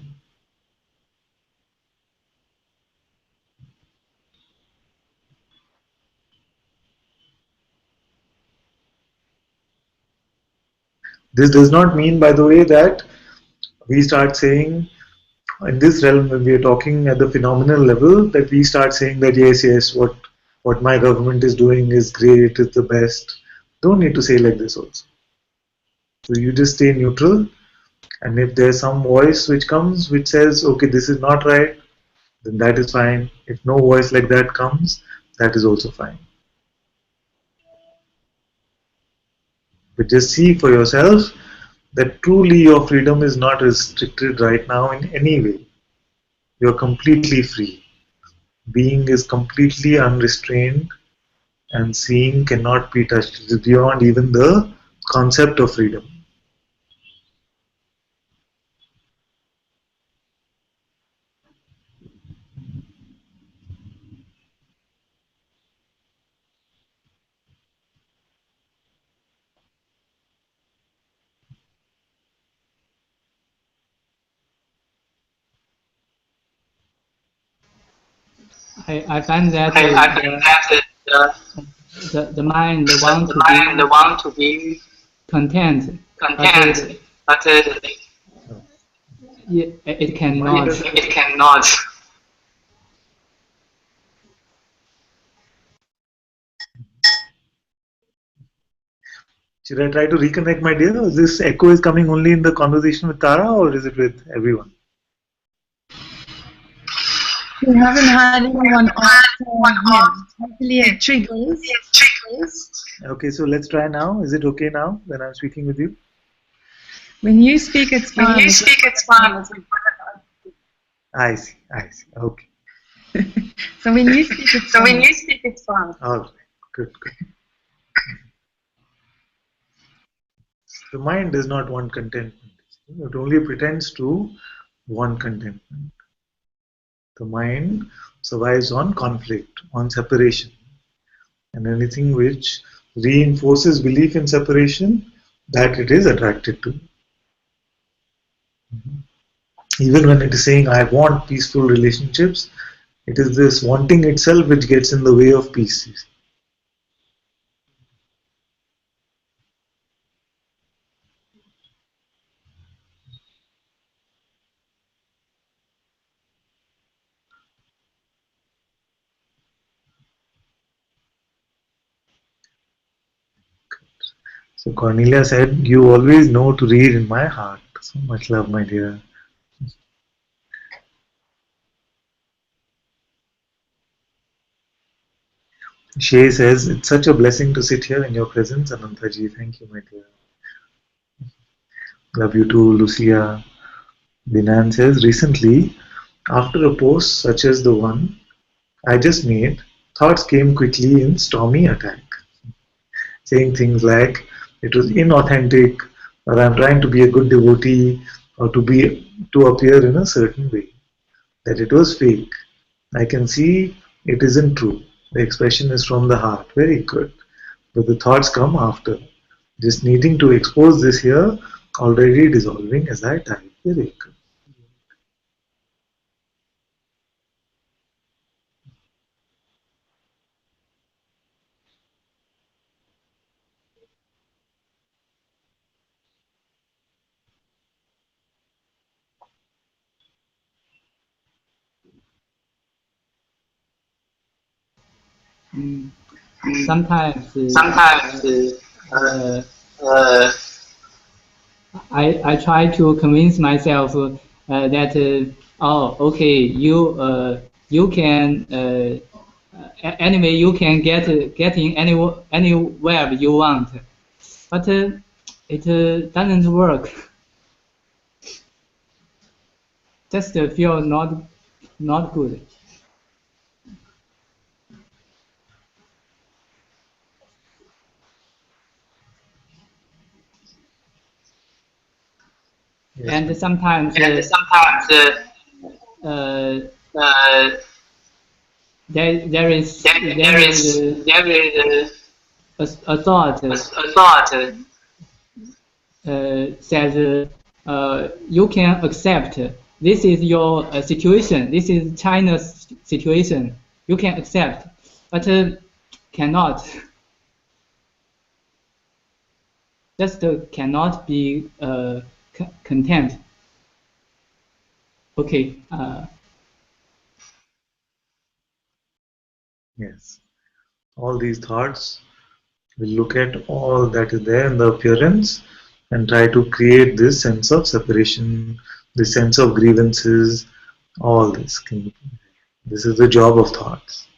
This does not mean, by the way, that we start saying in this realm, when we are talking at the phenomenal level, that we start saying that yes, what my government is doing is great, is the best. Don't need to say like this also. So you just stay neutral, and if there's some voice which comes which says, okay, this is not right, then that is fine. If no voice like that comes, that is also fine. But just see for yourself that truly your freedom is not restricted right now in any way. You're completely free. Being is completely unrestrained, and seeing cannot be touched. It is beyond even the concept of freedom. I find that the mind want to be content, but it cannot. Should I try to reconnect, my dear? Is this echo is coming only in the conversation with Tara, or is it with everyone? We haven't had anyone after him. Hopefully it triggers. Okay, so let's try now. Is it okay now when I'm speaking with you? When you speak, it's fine. I see. Okay. So when you speak, it's fine. All right. Good. The mind does not want contentment. It only pretends to want contentment. The mind survives on conflict, on separation. And anything which reinforces belief in separation, that it is attracted to. Even when it is saying, I want peaceful relationships, it is this wanting itself which gets in the way of peace. So Cornelia said, you always know to read in my heart. So much love, my dear. Shay says, it's such a blessing to sit here in your presence, Anantaji. Thank you, my dear. Love you too, Lucia. Binan says, recently, after a post such as the one I just made, thoughts came quickly in stormy attack, saying things like, it was inauthentic, or I'm trying to be a good devotee, or to appear in a certain way, that it was fake. I can see it isn't true. The expression is from the heart. Very good. But the thoughts come after. Just needing to expose this here, already dissolving as I type. Very good. Mm, sometimes Sometimes uh, uh, I try to convince myself that oh okay you can anyway you can get in anywhere you want, but it doesn't work. Just feel not good. Yes, And ma'am. sometimes sometimes uh, uh, there is there is a thought a thought says you can accept this is your situation, this is China's situation, you can accept, but cannot, just cannot be content. Okay, Yes. All these thoughts will look at all that is there in the appearance and try to create this sense of separation, this sense of grievances, all this. This is the job of thoughts.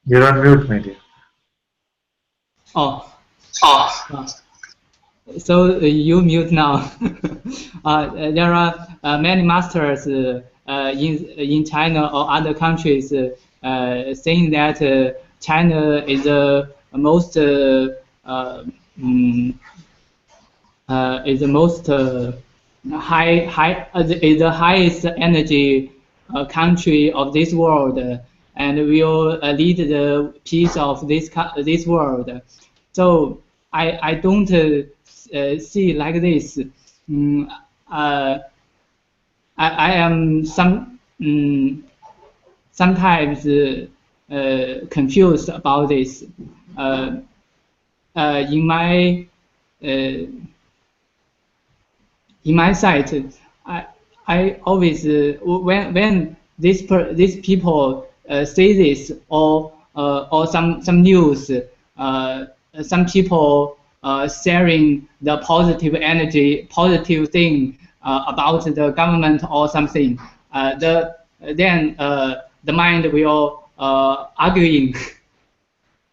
You're on mute, my dear. oh, oh, uh, so you mute now. There are many masters in China or other countries saying that China is the most mm, is the most is the highest energy country of this world, and will lead the peace of this world. So I don't see like this. Mm, uh, I am sometimes confused about this. Uh, in my uh, in my site, I always when these people say this, or some news, some people sharing the positive energy, positive thing about the government or something, then the mind will arguing,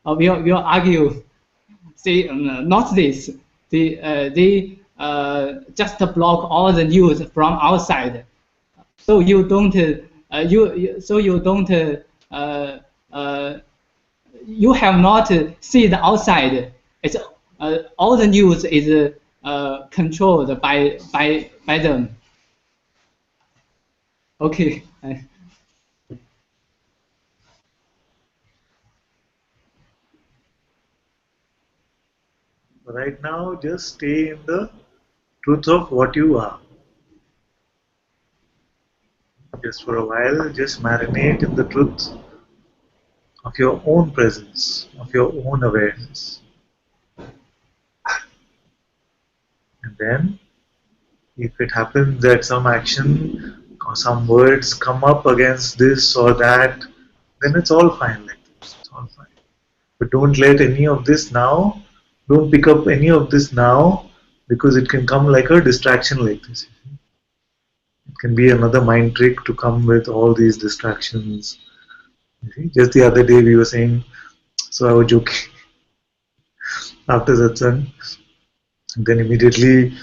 will argue, say not this. They just block all the news from outside, so you don't so you don't uh, you have not see the outside. It's all the news is controlled by them. Okay. Right now, just stay in the truth of what you are. Just for a while, just marinate in the truth of your own presence, of your own awareness. And then, if it happens that some action or some words come up against this or that, then it's all fine like this. It's all fine. But don't let any of this now, don't pick up any of this now, because it can come like a distraction like this. It can be another mind trick to come with all these distractions. You see? Just the other day we were saying, so I was joking after satsang, and then immediately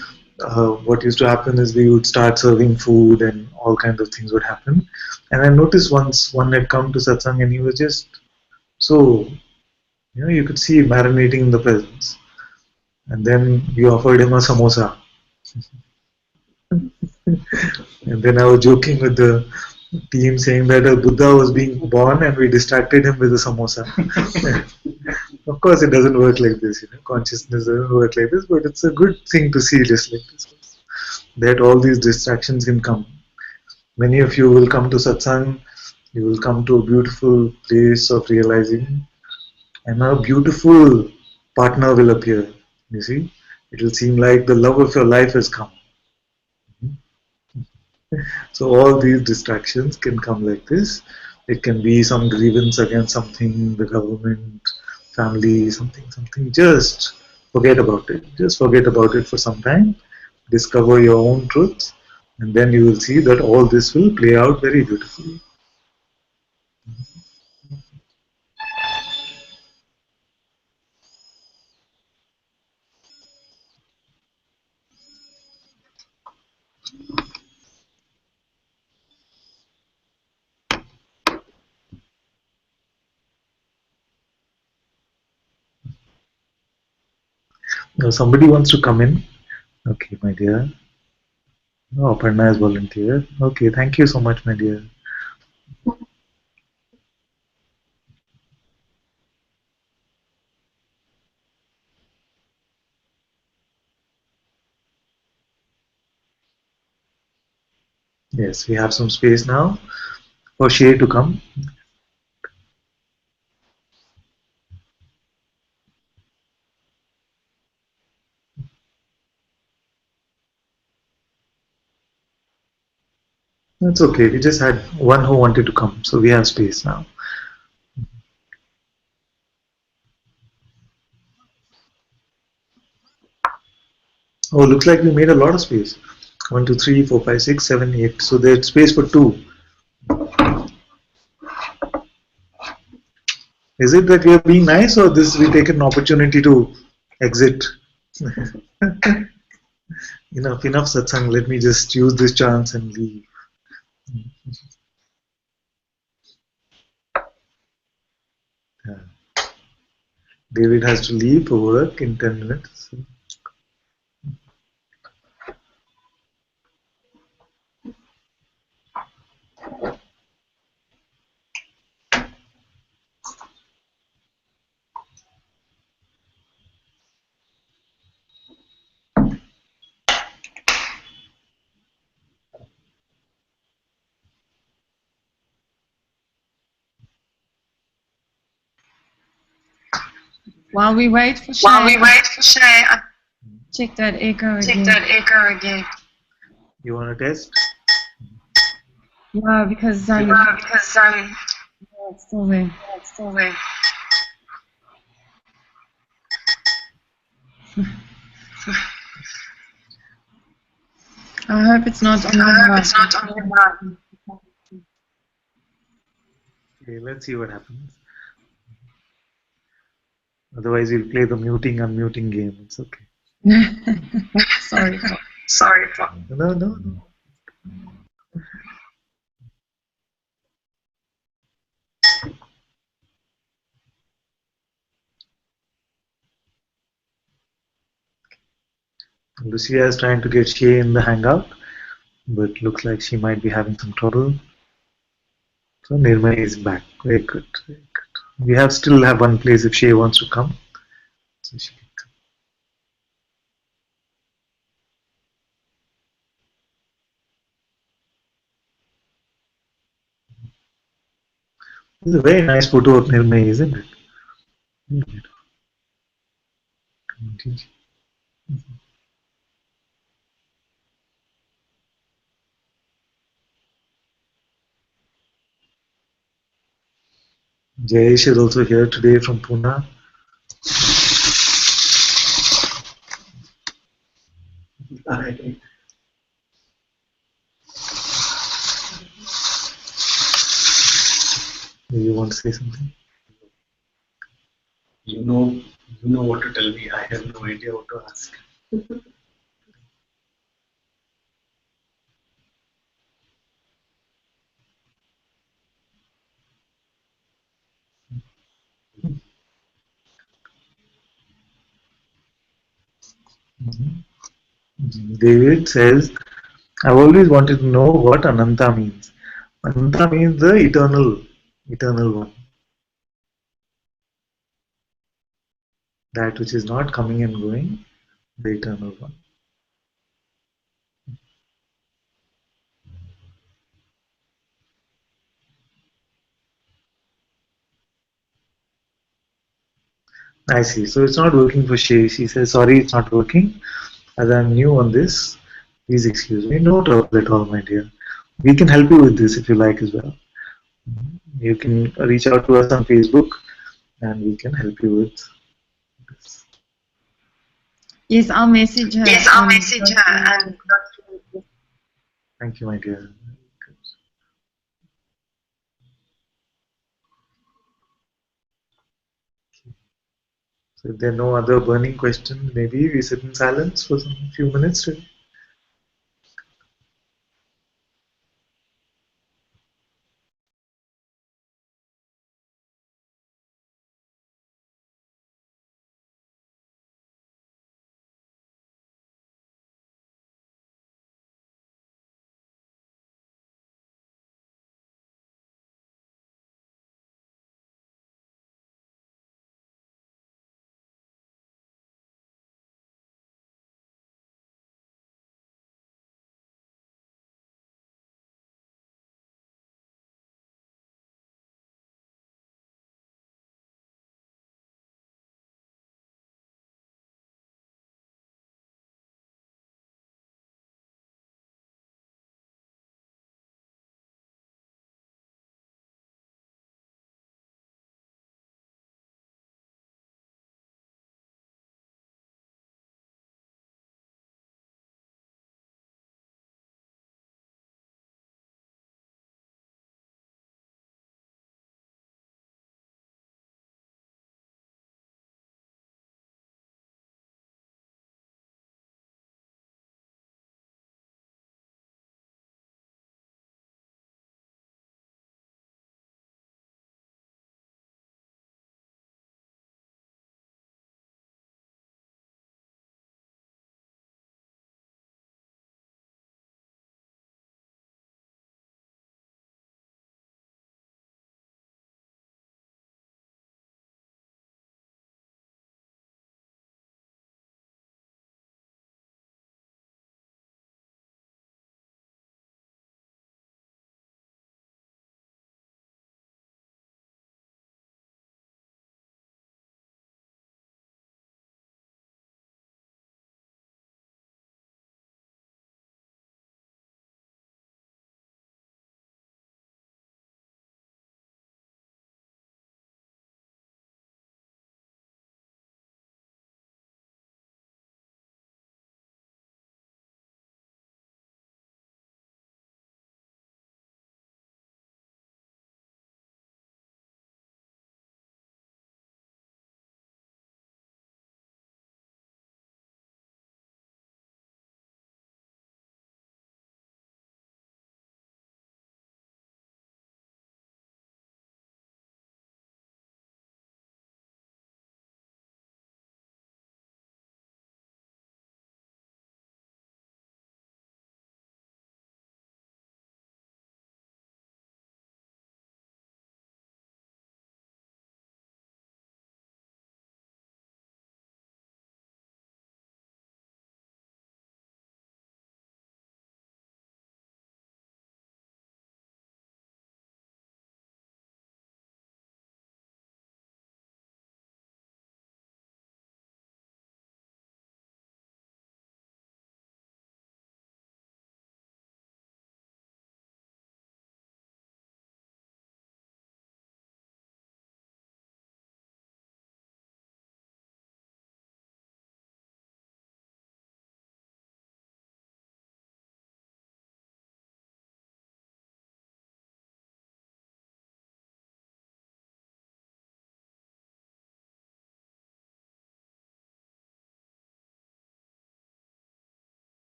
what used to happen is we would start serving food and all kinds of things would happen. And I noticed once one had come to satsang and he was just so, you could see marinating in the presence. And then we offered him a samosa. And then I was joking with the team saying that a Buddha was being born and we distracted him with a samosa. Of course, it doesn't work like this. Consciousness doesn't work like this, but it's a good thing to see just like this. That all these distractions can come. Many of you will come to satsang, you will come to a beautiful place of realizing, and a beautiful partner will appear. You see, it will seem like the love of your life has come. So all these distractions can come like this. It can be some grievance against something, the government, family, something. Just forget about it. Just forget about it for some time. Discover your own truth, and then you will see that all this will play out very beautifully. Now somebody wants to come in. Okay, my dear. Oh, Aparna has volunteered. Okay, thank you so much, my dear. Yes, we have some space now for Shay to come. That's okay. We just had one who wanted to come, so we have space now. Oh, looks like we made a lot of space. 1, 2, 3, 4, 5, 6, 7, 8. So there's space for 2. Is it that we are being nice, or this we take an opportunity to exit? Enough satsang. Let me just use this chance and leave. David has to leave for work in 10 minutes. While we wait for Shay, check that echo again. You want to test? Yeah, because it's still there. I hope it's not on the mic. Okay, let's see what happens. Otherwise, we'll play the muting unmuting game. It's okay. Sorry. No. Lucia is trying to get Shay in the hangout, but looks like she might be having some trouble. So Nirmay is back. Very good. We still have one place if Shay wants to come. So she can come. This is a very nice photo of Nirmay, isn't it? Very beautiful. Jayesh is also here today from Pune. Do you want to say something? You know what to tell me. I have no idea what to ask. David says, I've always wanted to know what Ananta means. Ananta means the eternal one. That which is not coming and going, the eternal one. I see. So it's not working for Shay. She says, sorry, it's not working. As I'm new on this, please excuse me. No trouble at all, my dear. We can help you with this if you like as well. You can reach out to us on Facebook and we can help you with this. Yes, I'll message her. Yes, I'll message her and Thank you, my dear. So if there are no other burning questions, maybe we sit in silence for some few minutes.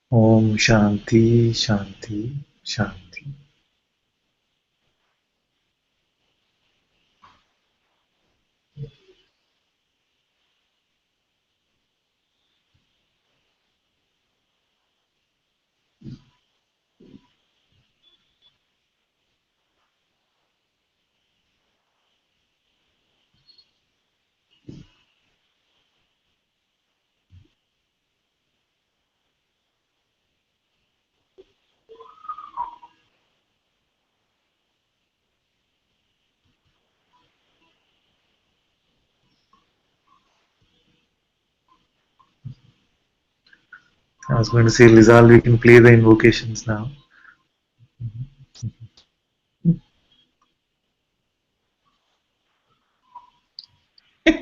Om Shanti, Shanti, Shanti. I was going to say, Lizal, we can play the invocations now. Do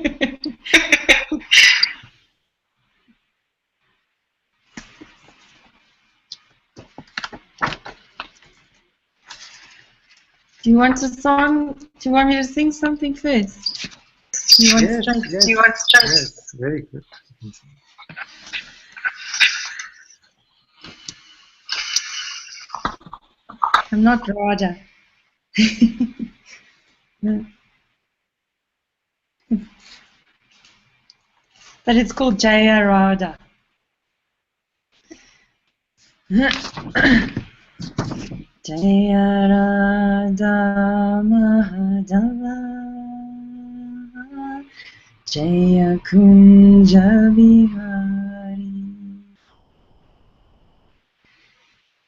you want a song? Do you want me to sing something first? Do you want Yes, to yes, yes, very good. I'm not Radha. No. But it's called Jaya Radha. Jaya Radha Mahadava Jaya Kunja Bihari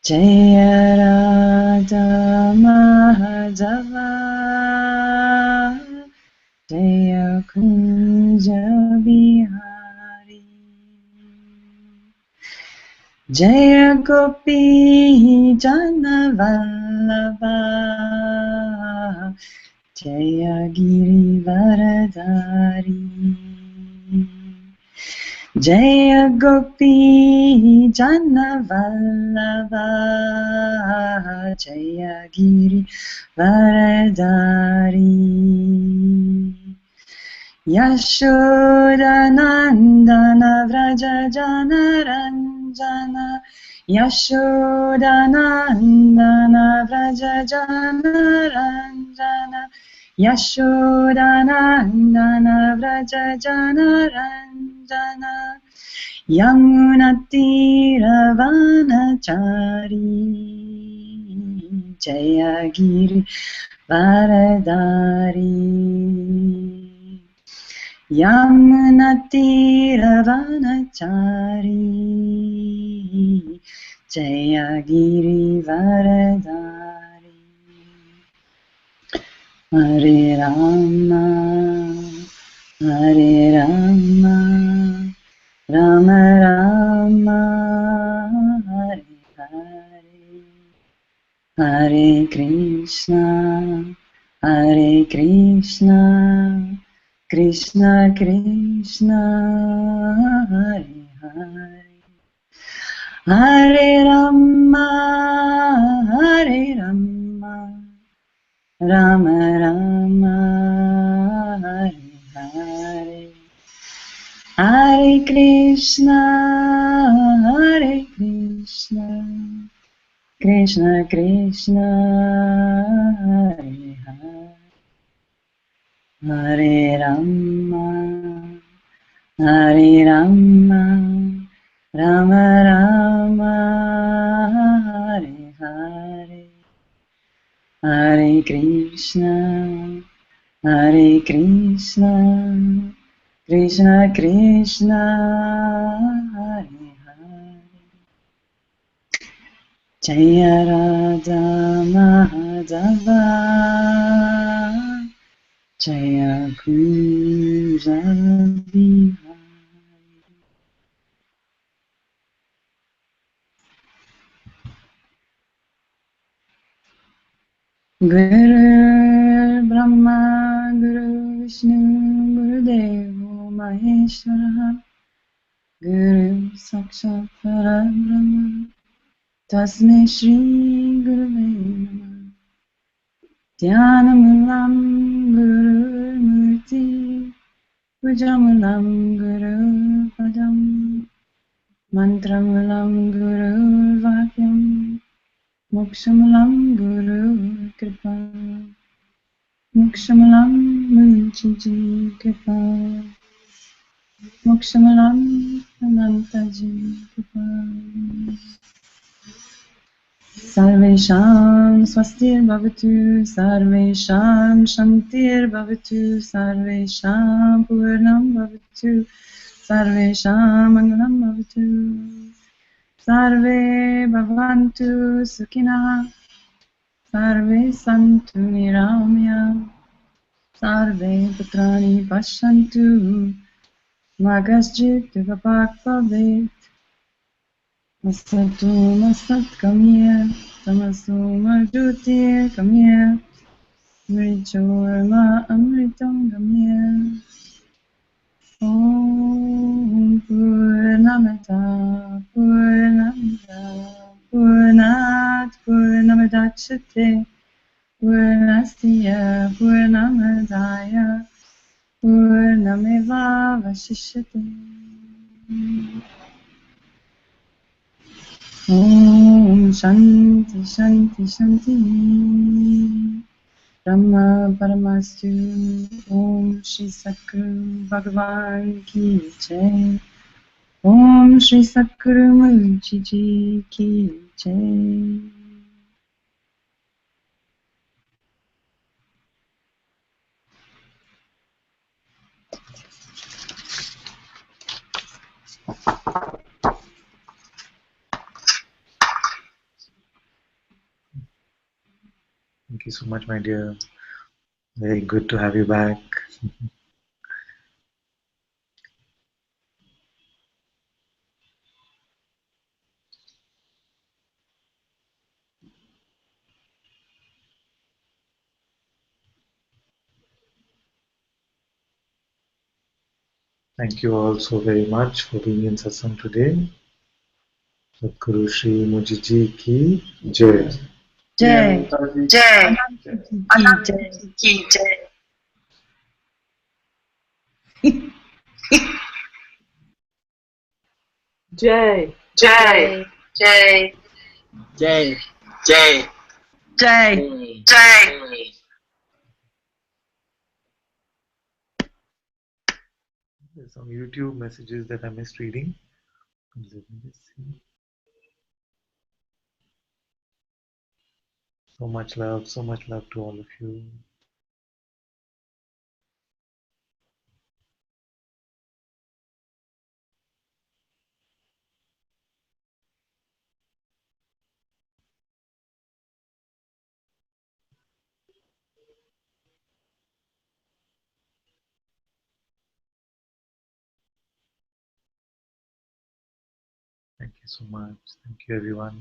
Jaya Radha Mahadava Jaya Kunja Bihari Jaya Gopi Jana Vallabha Jaya Giri Varadari Jaya Gopi Jana Vallabha Jaya Giri Varadari Yashodanandana Vraja Jana Ranjana Yashodanandana Vraja Jana Ranjana Yashodanandana Vraja Jana Ranjana Yamunatiravanachari Jayagiri Varadari Yamunatiravanachari Jayagiri Varadari Hare Rama Hare Rama Rama Rama Hare Hare Hare Krishna Hare Krishna Krishna Krishna Hare Hare Hare Rama Hare Rama Rama Rama Hare Hare Hare Krishna Hare Krishna Krishna Krishna Hare Hare Hare Rama Hare Rama Rama Rama Hare Hare Hare Krishna Hare Krishna Krishna Krishna Hare Hare Jaya Radha Madhava Jaya Kunja Bihari Guru Brahma Guru Vishnu Guru Devo Maheshwara Guru Sakshat Parabrahma Tasmai Shri Gurave Namah Dhyanamalam Guru Murti Pujamulam Guru Padam Mantramulam Guru Vakyam Mokshamulam Guru Kripa Mokshamulam Munchiji Kripa Mokshamulam Anantaji Kripa Sarvesham Swastir Bhavatu Sarvesham Shantir Bhavatu Sarvesham Purnam Bhavatu Sarvesham Mangalam Bhavatu Sarve Bhavantu Sukhina Sarve Santu Niramya Sarve Putrani Pashantu Magasjit Vapak Bhavet Asatu Masat Kamya Tamasu Marjutir Kamya Mrichorma Amritam Kamya Om Purnamata Purnamata Purnat Purnamidachate Purnasya Purnamadaya Purnameva Vashishyate Om Shanti Shanti Shanti Brahma Paramastu Om Shri Satguru Bhagavan Ki Jai Om Shri Satguru Mulchi Ji Ki Jai. Thank you so much, my dear. Very good to have you back. Thank you all so very much for being in Satsang today. Satguru Shri Mujiji Ki Jai. Jai. Jai. Ananta Ki Jai. Jai. Jai. Jai. Jai. Jai. Jai. Jai. There's some YouTube messages that I missed reading. Let me just see. So much love to all of you. Thank you so much. Thank you, everyone.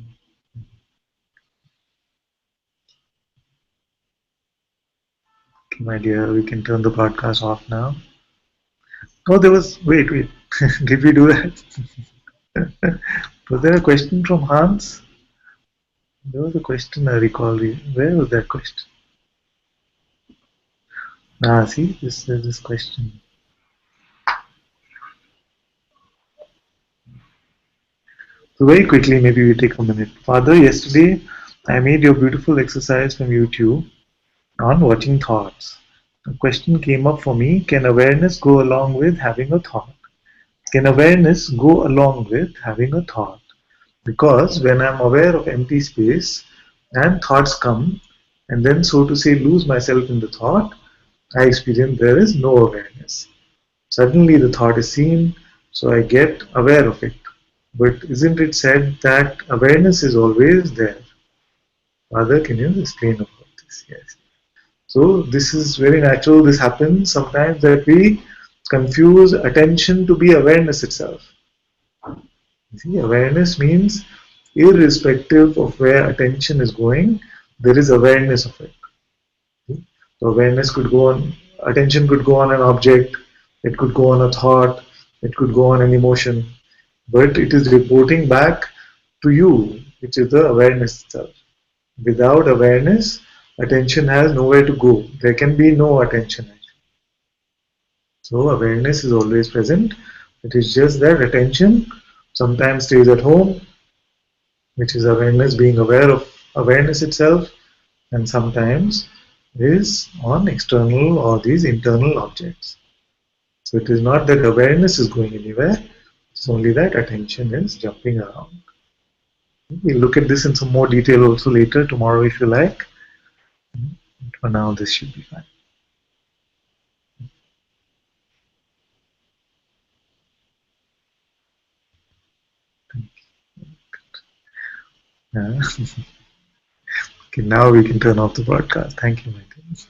Okay, my dear, we can turn the broadcast off now. Oh, there was. Wait. Did we do that? Was there a question from Hans? There was a question I recall. Where was that question? See, there's this question. So very quickly, maybe we take a minute. Father, yesterday I made your beautiful exercise from YouTube on watching thoughts. A question came up for me, can awareness go along with having a thought? Can awareness go along with having a thought? Because when I'm aware of empty space and thoughts come, and then so to say lose myself in the thought, I experience there is no awareness. Suddenly the thought is seen, so I get aware of it. But isn't it said that awareness is always there? Father, can you explain about this? Yes. So this is very natural. This happens sometimes that we confuse attention to be awareness itself. You see, awareness means irrespective of where attention is going, there is awareness of it. So awareness could go on, attention could go on an object, it could go on a thought, it could go on an emotion, but it is reporting back to you, which is the awareness itself. Without awareness, attention has nowhere to go. There can be no attention. So awareness is always present. It is just that attention sometimes stays at home, which is awareness, being aware of awareness itself, and sometimes is on external or these internal objects. So it is not that awareness is going anywhere, it's only that attention is jumping around. We'll look at this in some more detail also later, tomorrow if you like. For now, this should be fine. Okay, now we can turn off the broadcast. Thank you, my dear.